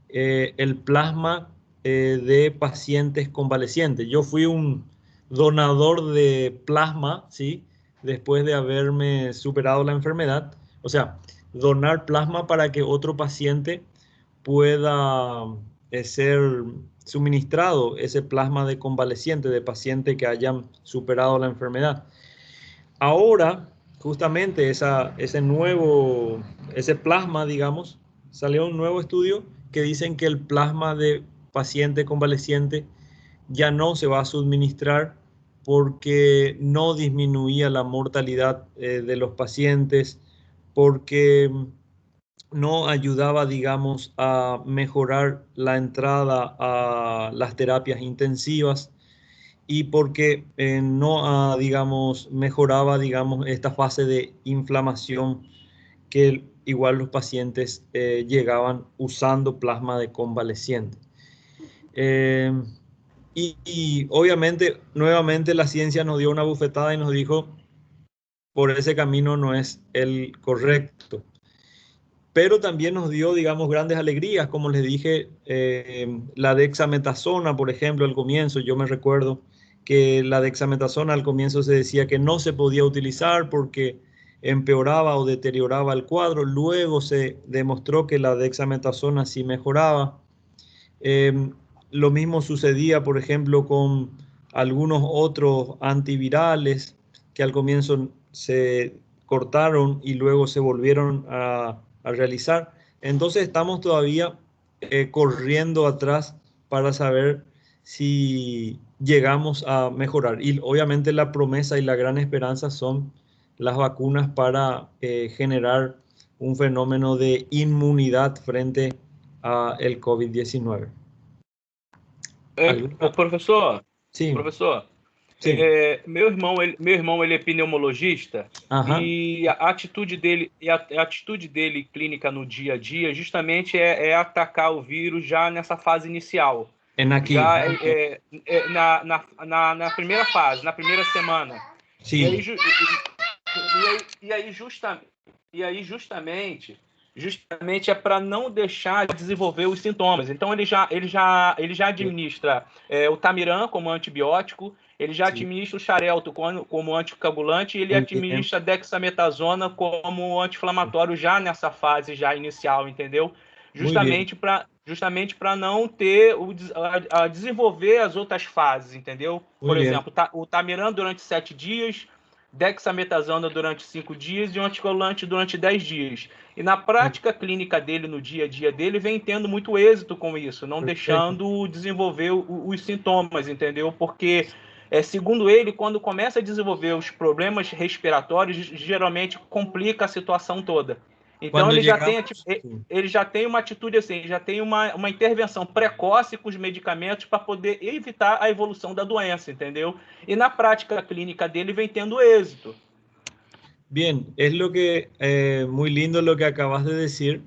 el plasma de pacientes convalecientes. Yo fui un donador de plasma, ¿sí? Después de haberme superado la enfermedad. O sea, donar plasma para que otro paciente pueda ser suministrado ese plasma de convaleciente, de paciente que hayan superado la enfermedad. Ahora, justamente ese plasma, digamos, salió un nuevo estudio que dicen que el plasma de paciente convaleciente ya no se va a suministrar porque no disminuía la mortalidad de los pacientes, porque no ayudaba, digamos, a mejorar la entrada a las terapias intensivas, y porque no, digamos, mejoraba, digamos, esta fase de inflamación que igual los pacientes llegaban usando plasma de convaleciente. Y obviamente, nuevamente la ciencia nos dio una bufetada y nos dijo, por ese camino no es el correcto. Pero también nos dio, digamos, grandes alegrías, como les dije, la dexametasona, por ejemplo, al comienzo, yo me recuerdo que la dexametasona al comienzo se decía que no se podía utilizar porque empeoraba o deterioraba el cuadro. Luego se demostró que la dexametasona sí mejoraba. Lo mismo sucedía, por ejemplo, con algunos otros antivirales que al comienzo se cortaron y luego se volvieron a realizar. Entonces estamos todavía corriendo atrás para saber si llegamos a mejorar. Y obviamente la promesa y la gran esperanza son las vacunas para generar un fenómeno de inmunidad frente al COVID-19. Professor, Sim, sim. meu irmão ele é pneumologista. Aham. E a atitude dele clínica no dia a dia justamente é atacar o vírus já nessa fase inicial. Aqui. Já na primeira fase, na primeira semana. Sim. E aí justamente é para não deixar desenvolver os sintomas. Então ele já administra o Tamiram como antibiótico, ele já administra o Xarelto como anticoagulante e ele administra a dexametasona como anti-inflamatório já nessa fase já inicial, entendeu? Justamente para não ter a desenvolver as outras fases, entendeu? Por exemplo, o Tamiram durante 7 dias, dexametasona durante 5 dias e um anticoagulante durante 10 dias. E na prática clínica dele, no dia a dia dele, vem tendo muito êxito com isso, não deixando desenvolver os sintomas, entendeu? Porque, segundo ele, quando começa a desenvolver os problemas respiratórios, geralmente complica a situação toda. Então ele já tem uma atitude assim, já tem uma intervenção precoce com os medicamentos para poder evitar a evolução da doença, entendeu? E na prática clínica dele vem tendo êxito. Bien, es lo que muy lindo lo que acabas de decir,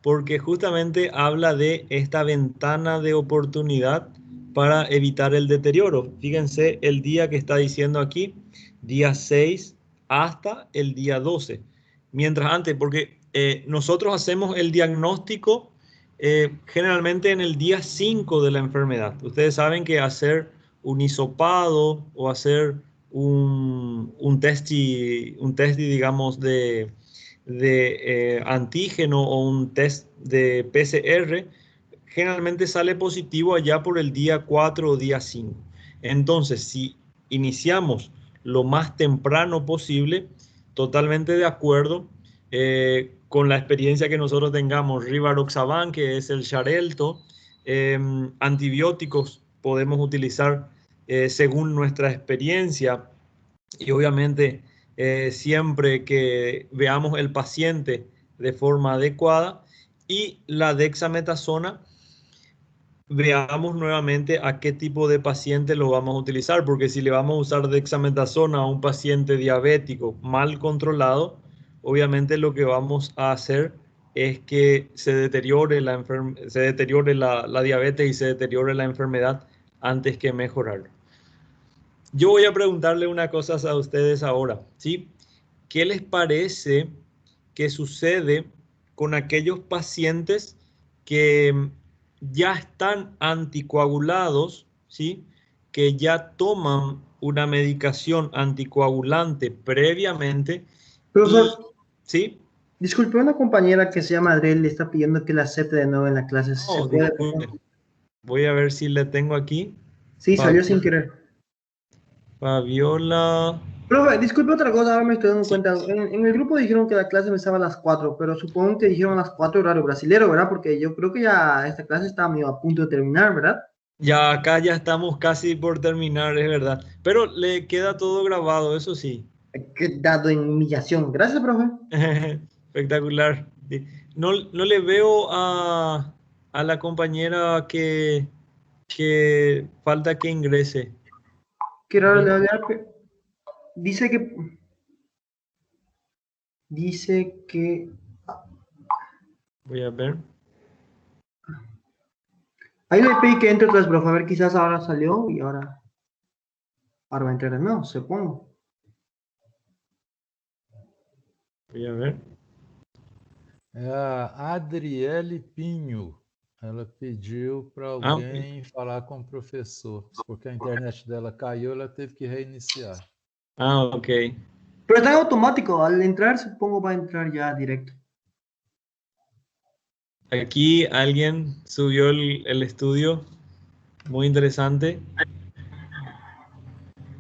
porque justamente habla de esta ventana de oportunidad para evitar el deterioro. Fíjense el día que está diciendo aquí, día 6 hasta el día 12. Mientras antes, porque nosotros hacemos el diagnóstico generalmente en el día 5 de la enfermedad. Ustedes saben que hacer un hisopado o hacer un test, digamos, de antígeno o un test de PCR, generalmente sale positivo allá por el día 4 o día 5. Entonces, si iniciamos lo más temprano posible, totalmente de acuerdo con la experiencia que nosotros tengamos, Rivaroxaban, que es el Xarelto, antibióticos podemos utilizar según nuestra experiencia y obviamente siempre que veamos el paciente de forma adecuada, y la dexametasona, veamos nuevamente a qué tipo de paciente lo vamos a utilizar, porque si le vamos a usar dexametasona a un paciente diabético mal controlado, obviamente lo que vamos a hacer es que se deteriore la diabetes y se deteriore la enfermedad antes que mejorarlo. Yo voy a preguntarle una cosa a ustedes ahora, ¿sí? ¿Qué les parece que sucede con aquellos pacientes que ya están anticoagulados, ¿sí? Que ya toman una medicación anticoagulante previamente? Profesor, ¿sí? Disculpe, una compañera que se llama Adriel le está pidiendo que la acepte de nuevo en la clase. No, voy a ver si le tengo aquí. Sí, salió sin querer. Fabiola. Profe, disculpe otra cosa, ahora me estoy dando cuenta. En el grupo dijeron que la clase empezaba a las 4, pero supongo que dijeron a las 4 horario brasilero, ¿verdad? Porque yo creo que ya esta clase está medio a punto de terminar, ¿verdad? Ya acá ya estamos casi por terminar, es verdad. Pero le queda todo grabado, eso sí. Dado en humillación. Gracias, profe. Espectacular. No le veo a la compañera que falta que ingrese. Qué raro, le voy a dar. Dice que... Voy a ver. Ahí le pedí que entre otras, profe. A ver, quizás ahora salió y ahora va a entrar de nuevo, supongo. Voy a ver. É a Adriele Pinho. Ela pediu para alguém falar com o professor, porque a internet dela caiu, ela teve que reiniciar. Ah, ok. Pero está en automático, al entrar supongo va a entrar ya directo. Aquí alguien subió el estudio, muy interesante.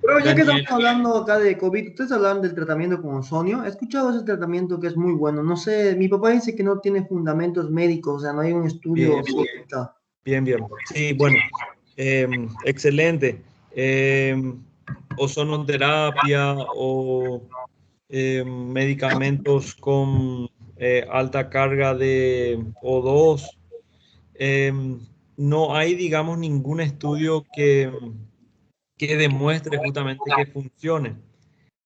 Pero ya que estamos hablando acá de COVID, ustedes hablaron del tratamiento con ozonio. He escuchado ese tratamiento que es muy bueno. No sé, mi papá dice que no tiene fundamentos médicos, o sea, no hay un estudio. Bien. Sí, bueno, excelente. Ozonoterapia o medicamentos con alta carga de O2. No hay, digamos, ningún estudio que demuestre justamente que funcione.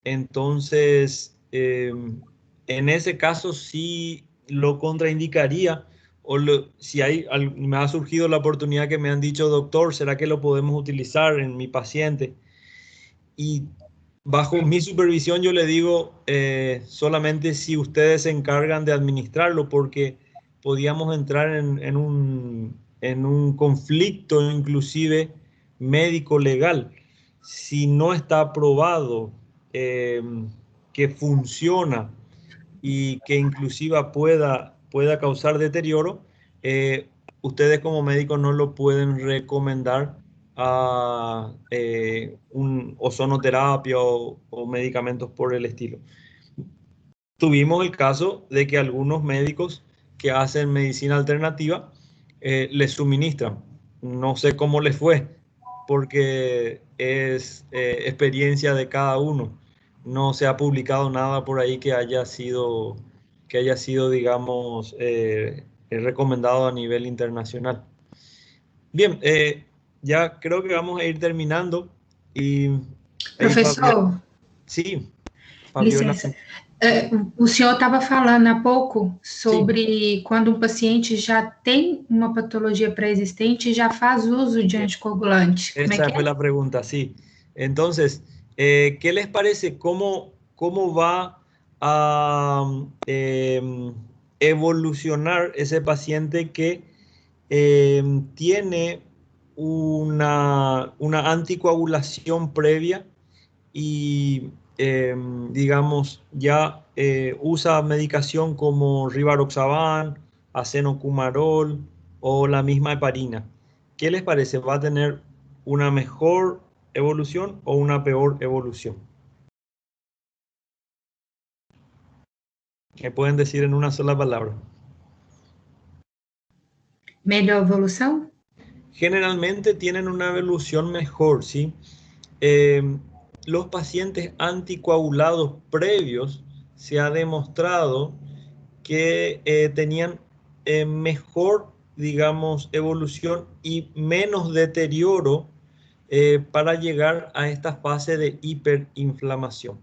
Entonces, en ese caso sí lo contraindicaría, si me ha surgido la oportunidad que me han dicho, doctor, ¿será que lo podemos utilizar en mi paciente? Y bajo mi supervisión yo le digo, solamente si ustedes se encargan de administrarlo, porque podíamos entrar en un conflicto inclusive médico-legal. Si no está aprobado que funciona y que inclusive pueda causar deterioro, ustedes como médicos no lo pueden recomendar a un ozonoterapia o medicamentos por el estilo. Tuvimos el caso de que algunos médicos que hacen medicina alternativa les suministran. No sé cómo les fue, porque es experiencia de cada uno. No se ha publicado nada por ahí que haya sido, digamos, recomendado a nivel internacional. Bien, ya creo que vamos a ir terminando. Y Professor, sim, Fabiola. Licença. O senhor estava falando há pouco sobre quando um paciente já tem uma patologia pré-existente e já faz uso de anticoagulante. Esa fue la pregunta, sí. Entonces, ¿qué les parece? ¿Cómo va a evolucionar ese paciente que tiene una anticoagulación previa y, digamos, ya usa medicación como rivaroxaban, acenocumarol o la misma heparina? ¿Qué les parece? ¿Va a tener una mejor evolución o una peor evolución? ¿Qué pueden decir en una sola palabra? Melhor evolução? Generalmente tienen una evolución mejor, ¿sí? Los pacientes anticoagulados previos se ha demostrado que tenían mejor, digamos, evolución y menos deterioro para llegar a esta fase de hiperinflamación.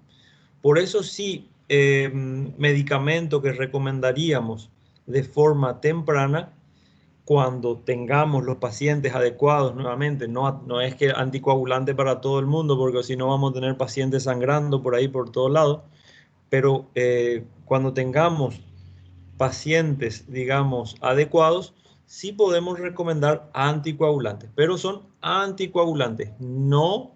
Por eso sí, medicamento que recomendaríamos de forma temprana, cuando tengamos los pacientes adecuados nuevamente, no es que anticoagulante para todo el mundo, porque si no vamos a tener pacientes sangrando por ahí por todos lados, pero cuando tengamos pacientes, digamos, adecuados, sí podemos recomendar anticoagulantes, pero son anticoagulantes, no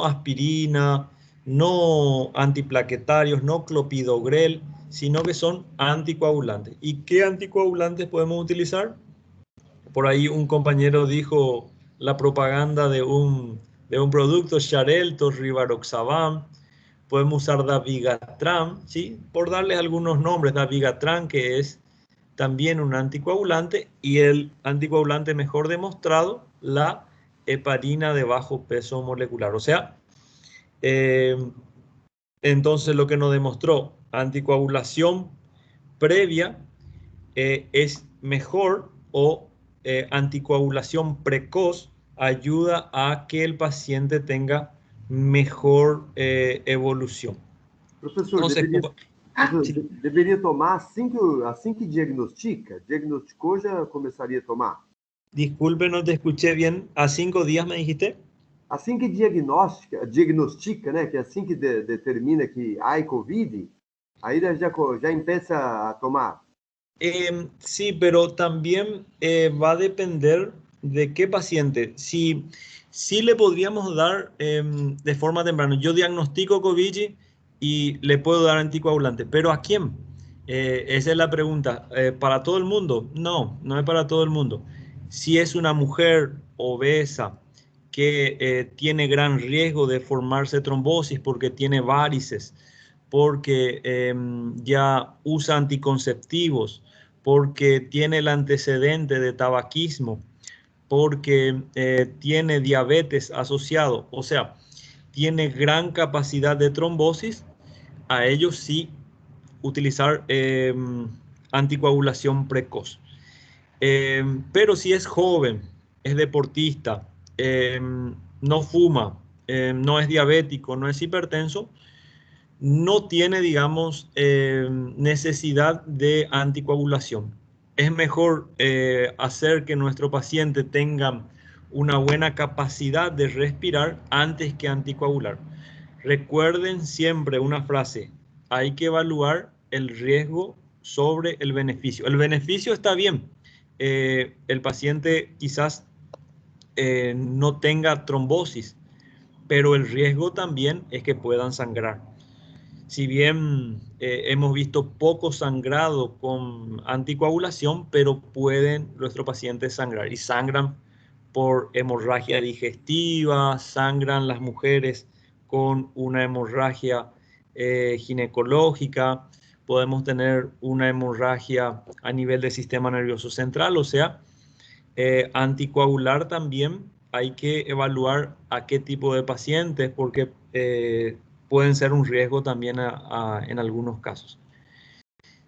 aspirina, no antiplaquetarios, no clopidogrel, sino que son anticoagulantes. ¿Y qué anticoagulantes podemos utilizar? Por ahí un compañero dijo la propaganda de un producto, Xarelto, rivaroxaban. Podemos usar dabigatran, ¿sí? Por darles algunos nombres, dabigatran, que es también un anticoagulante, y el anticoagulante mejor demostrado, la heparina de bajo peso molecular. O sea, entonces lo que nos demostró, anticoagulación previa es mejor, o anticoagulación precoz ayuda a que el paciente tenga mejor evolución. Professor, Entonces, deveria tomar assim que diagnostica? Diagnosticou, já começaria a tomar? Disculpe, no te escuché bien. ¿A 5 días me dijiste? Assim que diagnostica, né? Que assim que determina que há COVID, aí já empieza a tomar. Sí, pero también va a depender de qué paciente. Si le podríamos dar de forma temprana. Yo diagnostico COVID y le puedo dar anticoagulante, pero ¿a quién? Esa es la pregunta. ¿Para todo el mundo? No, no es para todo el mundo. Si es una mujer obesa que tiene gran riesgo de formarse trombosis porque tiene varices, porque ya usa anticonceptivos, porque tiene el antecedente de tabaquismo, porque tiene diabetes asociado, o sea, tiene gran capacidad de trombosis, a ellos sí utilizar anticoagulación precoz. Pero si es joven, es deportista, no fuma, no es diabético, no es hipertenso, no tiene, digamos, necesidad de anticoagulación. Es mejor hacer que nuestro paciente tenga una buena capacidad de respirar antes que anticoagular. Recuerden siempre una frase: hay que evaluar el riesgo sobre el beneficio. El beneficio está bien. El paciente quizás no tenga trombosis, pero el riesgo también es que puedan sangrar. Si bien hemos visto poco sangrado con anticoagulación, pero pueden nuestros pacientes sangrar, y sangran por hemorragia digestiva, sangran las mujeres con una hemorragia ginecológica, podemos tener una hemorragia a nivel del sistema nervioso central. O sea, anticoagular también hay que evaluar a qué tipo de pacientes, porque pueden ser un riesgo también en algunos casos.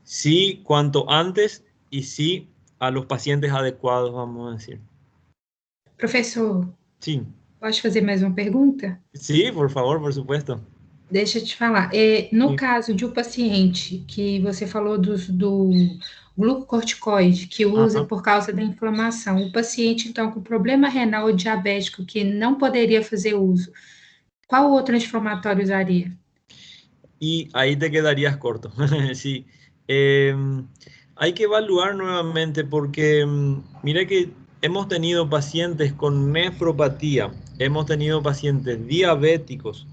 Sí, cuanto antes, y sí a los pacientes adecuados, vamos a decir. Professor, Sim. posso fazer mais uma pergunta? Sim, por favor, por supuesto. Deixa eu te falar. No caso de um paciente que você falou do glucocorticoide, que usa por causa da inflamação, o paciente, então, com problema renal ou diabético, que não poderia fazer uso, qual outro anti-inflamatório usaria? Y ahí te quedarías corto. Sí. Hay que evaluar nuevamente porque mira que hemos tenido pacientes con nefropatía, hemos tenido pacientes diabéticos,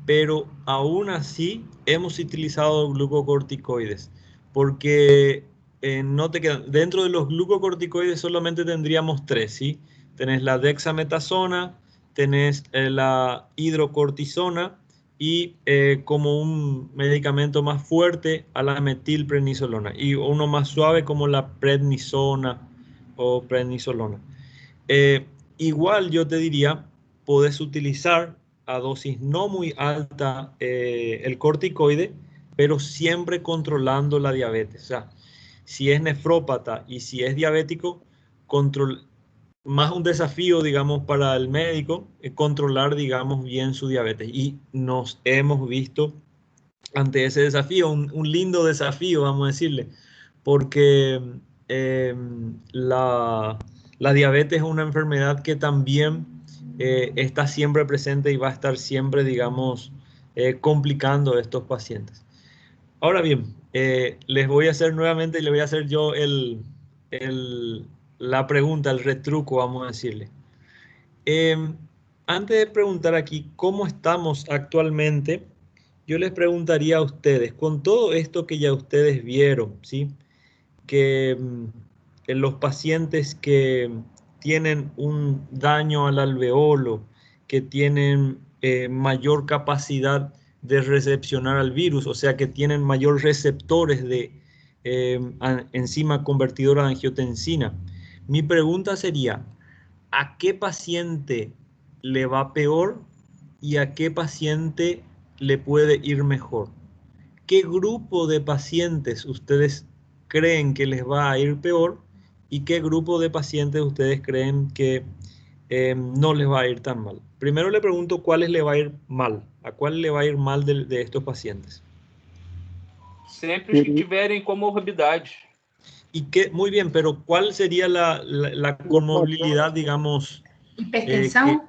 pero aún así hemos utilizado glucocorticoides, porque no te quedan, dentro de los glucocorticoides solamente tendríamos 3, ¿sí? Tenés la dexametasona, tenés la hidrocortisona y como un medicamento más fuerte a la metilprednisolona, y uno más suave como la prednisona o prednisolona. Igual yo te diría, podés utilizar a dosis no muy alta el corticoide, pero siempre controlando la diabetes. O sea, si es nefrópata y si es diabético, más un desafío, digamos, para el médico, controlar, digamos, bien su diabetes. Y nos hemos visto ante ese desafío, un lindo desafío, vamos a decirle, porque la diabetes es una enfermedad que también está siempre presente y va a estar siempre, digamos, complicando a estos pacientes. Ahora bien, les voy a hacer nuevamente, le voy a hacer yo la pregunta, el retruco, vamos a decirle. Antes de preguntar aquí cómo estamos actualmente, yo les preguntaría a ustedes, con todo esto que ya ustedes vieron, ¿sí? Que en los pacientes que tienen un daño al alveolo, que tienen mayor capacidad de recepcionar al virus, o sea, que tienen mayor receptores de enzima convertidora de angiotensina. Mi pregunta sería, ¿a qué paciente le va peor y a qué paciente le puede ir mejor? ¿Qué grupo de pacientes ustedes creen que les va a ir peor y qué grupo de pacientes ustedes creen que no les va a ir tan mal? Primero le pregunto cuáles le va a ir mal, a cuál le va a ir mal de estos pacientes. Sempre os que tiverem comorbidades. Y que, muy bien, pero ¿cuál sería la comorbilidad, digamos? Hipertensão?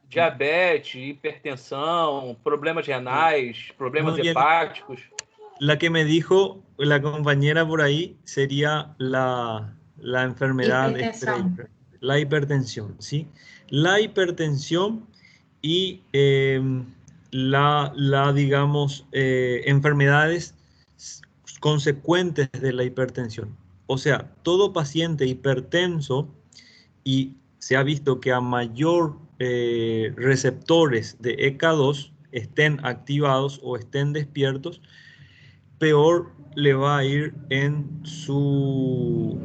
Diabetes, hipertensão, problemas renais, problemas hepáticos. La que me dijo la compañera por ahí sería la enfermedad estrella, la hipertensión, ¿sí? La hipertensión y digamos, enfermedades consecuentes de la hipertensión. O sea, todo paciente hipertenso, y se ha visto que a mayor receptores de ECA2 estén activados o estén despiertos, peor le va a ir en su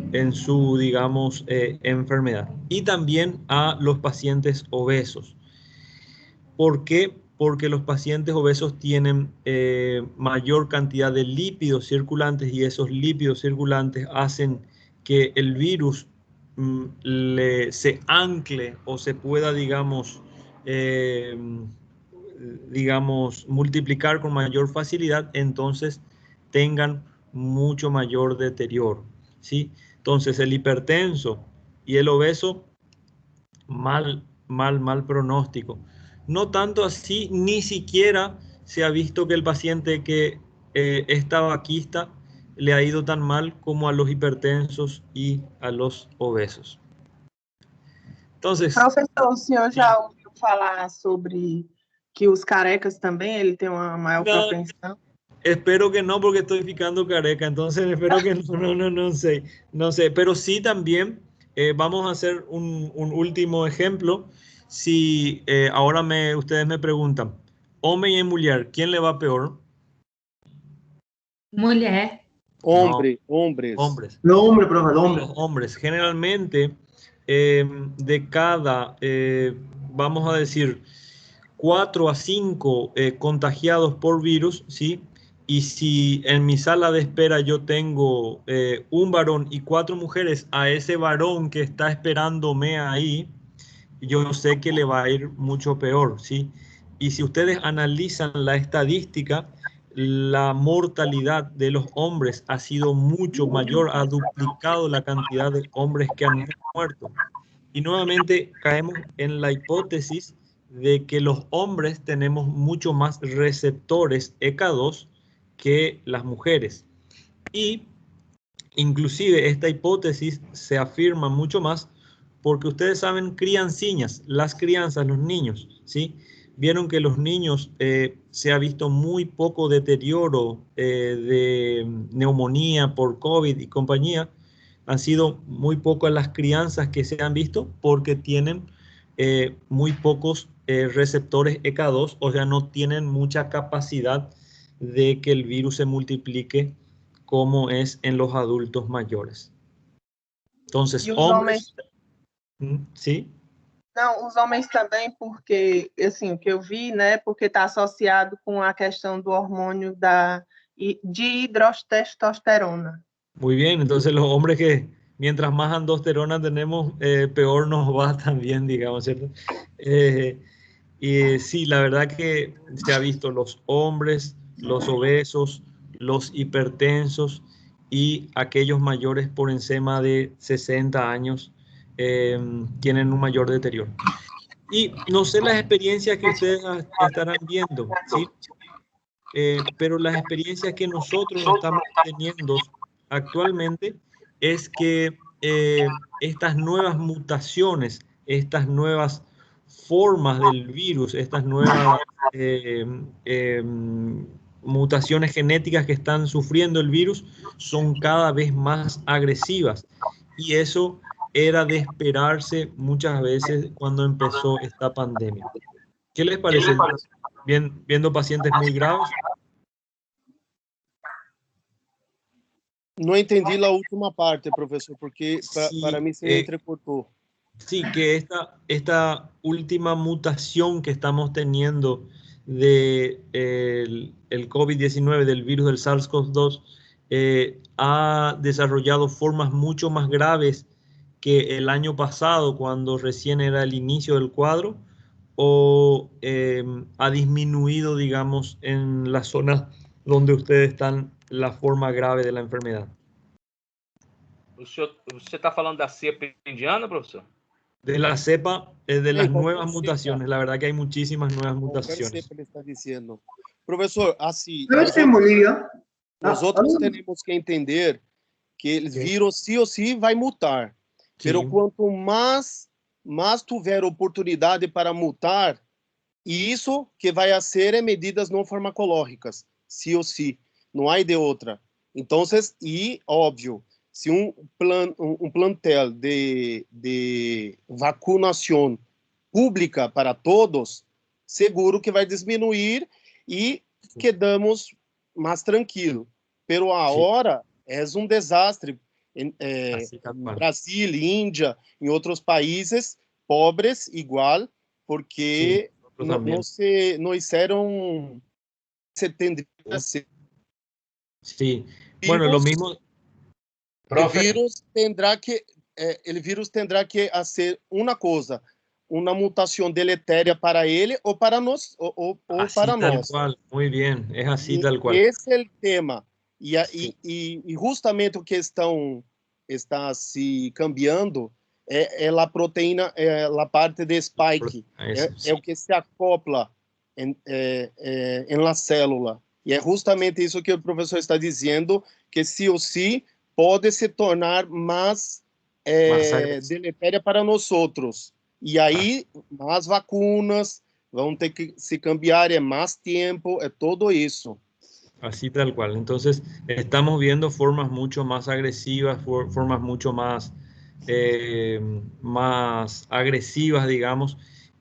digamos, enfermedad. Y también a los pacientes obesos. ¿Por qué? porque los pacientes obesos tienen mayor cantidad de lípidos circulantes y esos lípidos circulantes hacen que el virus se ancle o se pueda, digamos, multiplicar con mayor facilidad, entonces tengan mucho mayor deterioro, ¿sí? Entonces el hipertenso y el obeso, mal pronóstico. No tanto así, ni siquiera se ha visto que el paciente que es tabaquista le ha ido tan mal como a los hipertensos y a los obesos. Entonces, professor, o senhor já ouviu falar sobre que os carecas também ele tem uma maior propensão? Espero que no, porque estoy ficando careca, entonces espero que no sé, pero sí también vamos a hacer un último ejemplo. Si ahora ustedes me preguntan, hombre y mujer, ¿quién le va peor? Mulher. Hombres. No, hombre, profe, Los hombres. Generalmente, de cada, vamos a decir, 4 a 5 contagiados por virus, ¿sí? Y si en mi sala de espera yo tengo un varón y 4 mujeres, a ese varón que está esperándome ahí, yo sé que le va a ir mucho peor, ¿sí? Y si ustedes analizan la estadística, la mortalidad de los hombres ha sido mucho mayor, ha duplicado la cantidad de hombres que han muerto. Y nuevamente caemos en la hipótesis de que los hombres tenemos mucho más receptores ECA2 que las mujeres. Y inclusive esta hipótesis se afirma mucho más porque ustedes saben crianciñas, las crianzas, los niños, ¿sí? Vieron que los niños se ha visto muy poco deterioro de neumonía por COVID y compañía. Han sido muy pocas las crianzas que se han visto porque tienen muy pocos receptores ECA2, o sea, no tienen mucha capacidad de que el virus se multiplique como es en los adultos mayores. Entonces, hombres... Sim? Não, os homens também, porque, assim, o que eu vi, né, porque está associado com a questão do hormônio de hidrotestosterona. Muy bien, entonces los hombres que mientras más andosterona tenemos, peor nos va también, digamos, ¿cierto? Y sí, la verdad que se ha visto los hombres, los obesos, los hipertensos y aquellos mayores por encima de 60 años tienen un mayor deterioro. Y no sé las experiencias que ustedes estarán viendo, ¿sí? Pero las experiencias que nosotros estamos teniendo actualmente es que estas nuevas mutaciones, estas nuevas formas del virus, estas nuevas mutaciones genéticas que están sufriendo el virus son cada vez más agresivas. Y eso era de esperarse muchas veces cuando empezó esta pandemia. ¿Qué les parece? Viendo pacientes muy graves. No entendí la última parte, profesor, porque Sí, para mí se entrecortó. Sí, que esta última mutación que estamos teniendo de el COVID-19, del virus del SARS-CoV-2, ha desarrollado formas mucho más graves que el año pasado, cuando recién era el inicio del cuadro, o ha disminuido, digamos, en las zonas donde ustedes están, la forma grave de la enfermedad. Você está falando da cepa indiana, professor? De la cepa, de las nuevas mutaciones. La verdad que hay muchísimas nuevas mutaciones. Cepa le está diciendo. Profesor, así, nosotros tenemos que entender que el virus sí o sí vai mutar. Pero quanto mais tiver oportunidade para mutar, isso que vai ser medidas não farmacológicas, sí o sí, não há de outra. Então, e óbvio, se plantel de vacunação pública para todos, seguro que vai diminuir e quedamos mais tranquilos. Pero agora é um desastre. Em Brasil, Índia, em outros países pobres, igual, porque no hicieron, se tendría que hacer. Sí, bueno, lo mismo. El virus tendrá que hacer una cosa, una mutación deletérea para él o para nós, o Así para tal nós. cual, muy bien, es así E tal cual. esse é o tema. Sí. E justamente o que está se cambiando é a proteína, é a parte de spike, Eso, é o que se acopla em la célula. E é justamente isso que o professor está dizendo, que sí ou sí pode se tornar mais deletéria para nós outros. E aí, mais vacunas, vão ter que se cambiar, é más tiempo, é todo eso. Así tal cual. Entonces, estamos viendo formas mucho más agresivas, formas mucho más, más agresivas, digamos,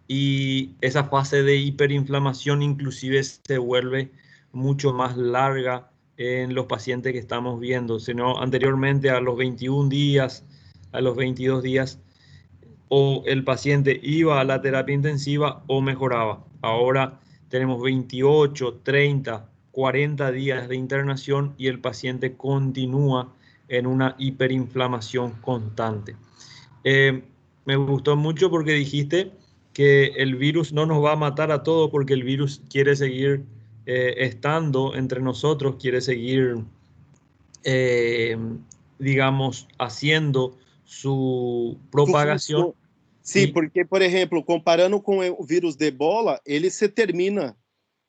y esa fase de hiperinflamación inclusive se vuelve mucho más larga en los pacientes que estamos viendo. Sino anteriormente a los 21 días, a los 22 días, o el paciente iba a la terapia intensiva o mejoraba. Ahora tenemos 28, 30, 40 días de internación y el paciente continúa en una hiperinflamación constante. Me gustó mucho porque dijiste que el virus no nos va a matar a todos porque el virus quiere seguir estando entre nosotros, quiere seguir, digamos, haciendo su propagación. Sim, porque, por exemplo, comparando com o vírus de Ebola, ele se termina.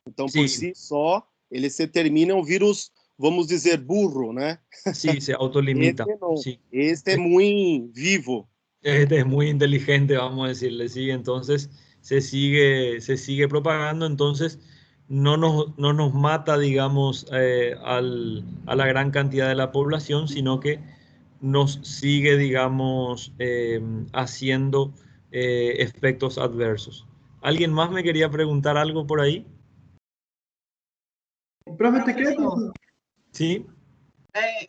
Então, por si só, ele se termina, é um vírus, vamos dizer, burro, né? Sí, se autolimita. Este não. Sí. Este é muito vivo. Este es muy inteligente, vamos a decirle, sí. Entonces, se sigue propagando, entonces no nos mata, digamos, a la gran cantidad de la población, sino que nos sigue, digamos, haciendo efectos adversos. ¿Alguien más me quería preguntar algo por ahí? Profe, te queria Sí.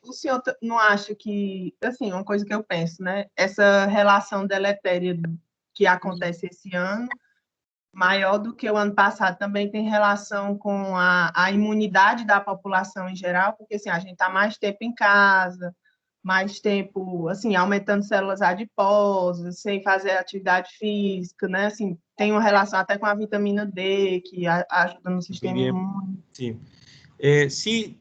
O senhor não acha que, assim, uma coisa que eu penso, né? Essa relação deletéria que acontece esse ano, maior do que o ano passado, também tem relação com a imunidade da população em geral, porque, assim, a gente está mais tempo em casa, mais tempo, assim, aumentando células adiposas, sem fazer atividade física, né? Assim, tem uma relação até com a vitamina D, que ajuda no sistema imune. Sí. Sí,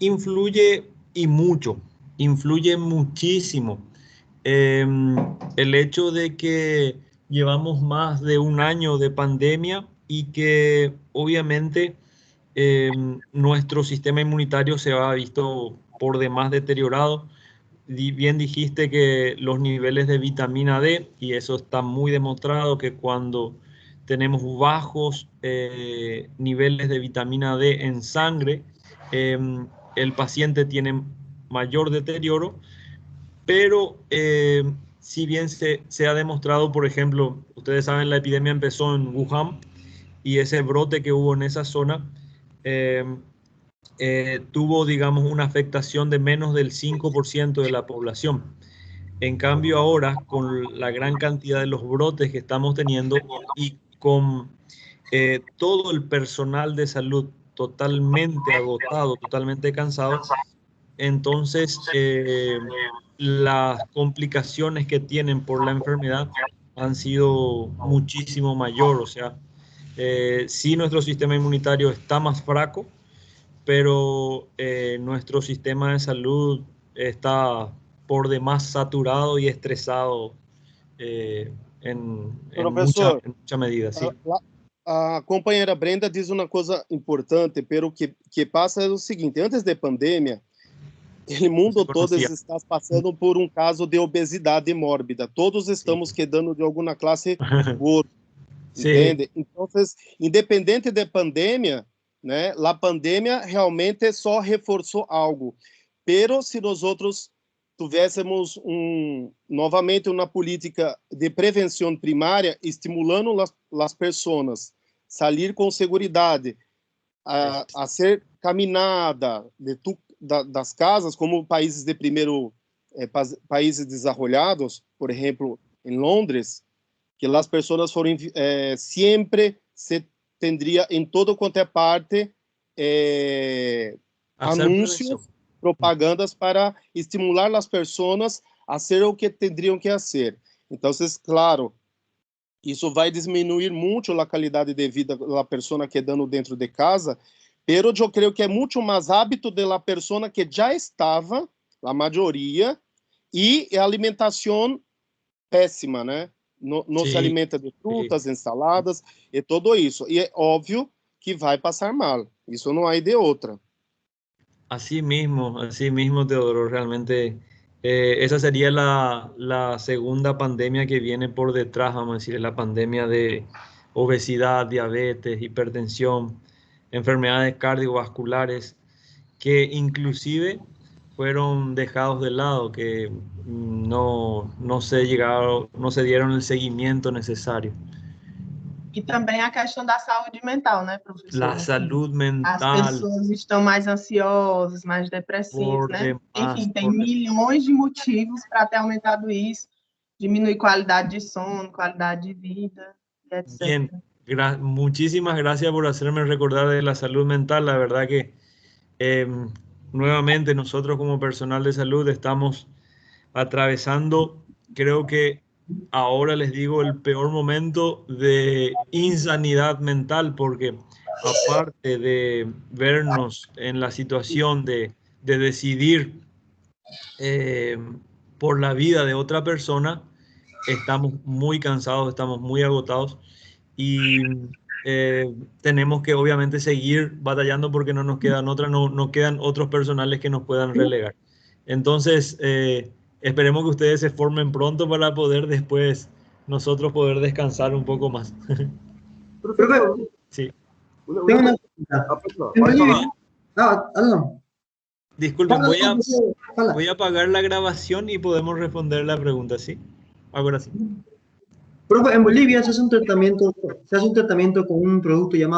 influye y mucho, influye muchísimo. El hecho de que llevamos más de un año de pandemia y que obviamente nuestro sistema inmunitario se ha visto por demás deteriorado. Bien dijiste que los niveles de vitamina D, y eso está muy demostrado, que cuando tenemos bajos niveles de vitamina D en sangre, el paciente tiene mayor deterioro, pero si bien se ha demostrado, por ejemplo, ustedes saben, la epidemia empezó en Wuhan y ese brote que hubo en esa zona tuvo, digamos, una afectación de menos del 5% de la población. En cambio ahora, con la gran cantidad de los brotes que estamos teniendo y con todo el personal de salud totalmente agotado, totalmente cansado, entonces las complicaciones que tienen por la enfermedad han sido muchísimo mayor. O sea, sí, nuestro sistema inmunitario está más fraco, pero nuestro sistema de salud está por demás saturado y estresado en mucha medida. Sí. A companheira Brenda diz uma coisa importante, pero que passa é o seguinte: antes da pandemia, o mundo todo está passando por um caso de obesidade mórbida. Todos estamos quedando de alguma classe gorda, entende? Então, independente da pandemia, né? A pandemia realmente só reforçou algo. Pero se nós outros tivéssemos novamente uma política de prevenção primária, estimulando as pessoas a sair com segurança, a ser caminhada das casas, como países de primeiro, países desenvolvidos, por exemplo, em Londres, que as pessoas foram sempre se tendría en todo cuanto é parte anuncios, propagandas para estimular as pessoas a hacer o que tendrían que hacer. Entonces, claro, isso vai diminuir muito a qualidade de vida da pessoa quedando dentro de casa, pero eu creio que é muito mais hábito da pessoa que já estava, a maioria, e a alimentação péssima, né? Não se alimenta de frutas, ensaladas e tudo isso. E é óbvio que vai passar mal. Isso não há de outra. Así mismo, Teodoro, realmente esa sería la segunda pandemia que viene por detrás, vamos a decir, la pandemia de obesidad, diabetes, hipertensión, enfermedades cardiovasculares, que inclusive fueron dejados de lado, que no se dieron el seguimiento necesario. E também a questão da saúde mental, né, professor? A saúde mental. As pessoas estão mais ansiosas, mais depressivas, né? Enfim, tem milhões de motivos para ter aumentado isso, diminuir qualidade de sono, qualidade de vida, etc. Bien, muchísimas gracias por hacerme recordar de la salud mental. La verdad que nuevamente nosotros como personal de salud estamos atravesando, creo que ahora les digo, el peor momento de insanidad mental, porque aparte de vernos en la situación de decidir por la vida de otra persona, estamos muy cansados, estamos muy agotados y tenemos que obviamente seguir batallando porque no nos quedan no quedan otros personales que nos puedan relegar. Entonces, esperemos que ustedes se formen pronto para poder después nosotros poder descansar un poco más. Profe, sí. Tengo una pregunta. Disculpen, voy a apagar la grabación y podemos responder la pregunta, ¿sí? Ahora sí. Profe, en Bolivia se hace un tratamiento con un producto llamado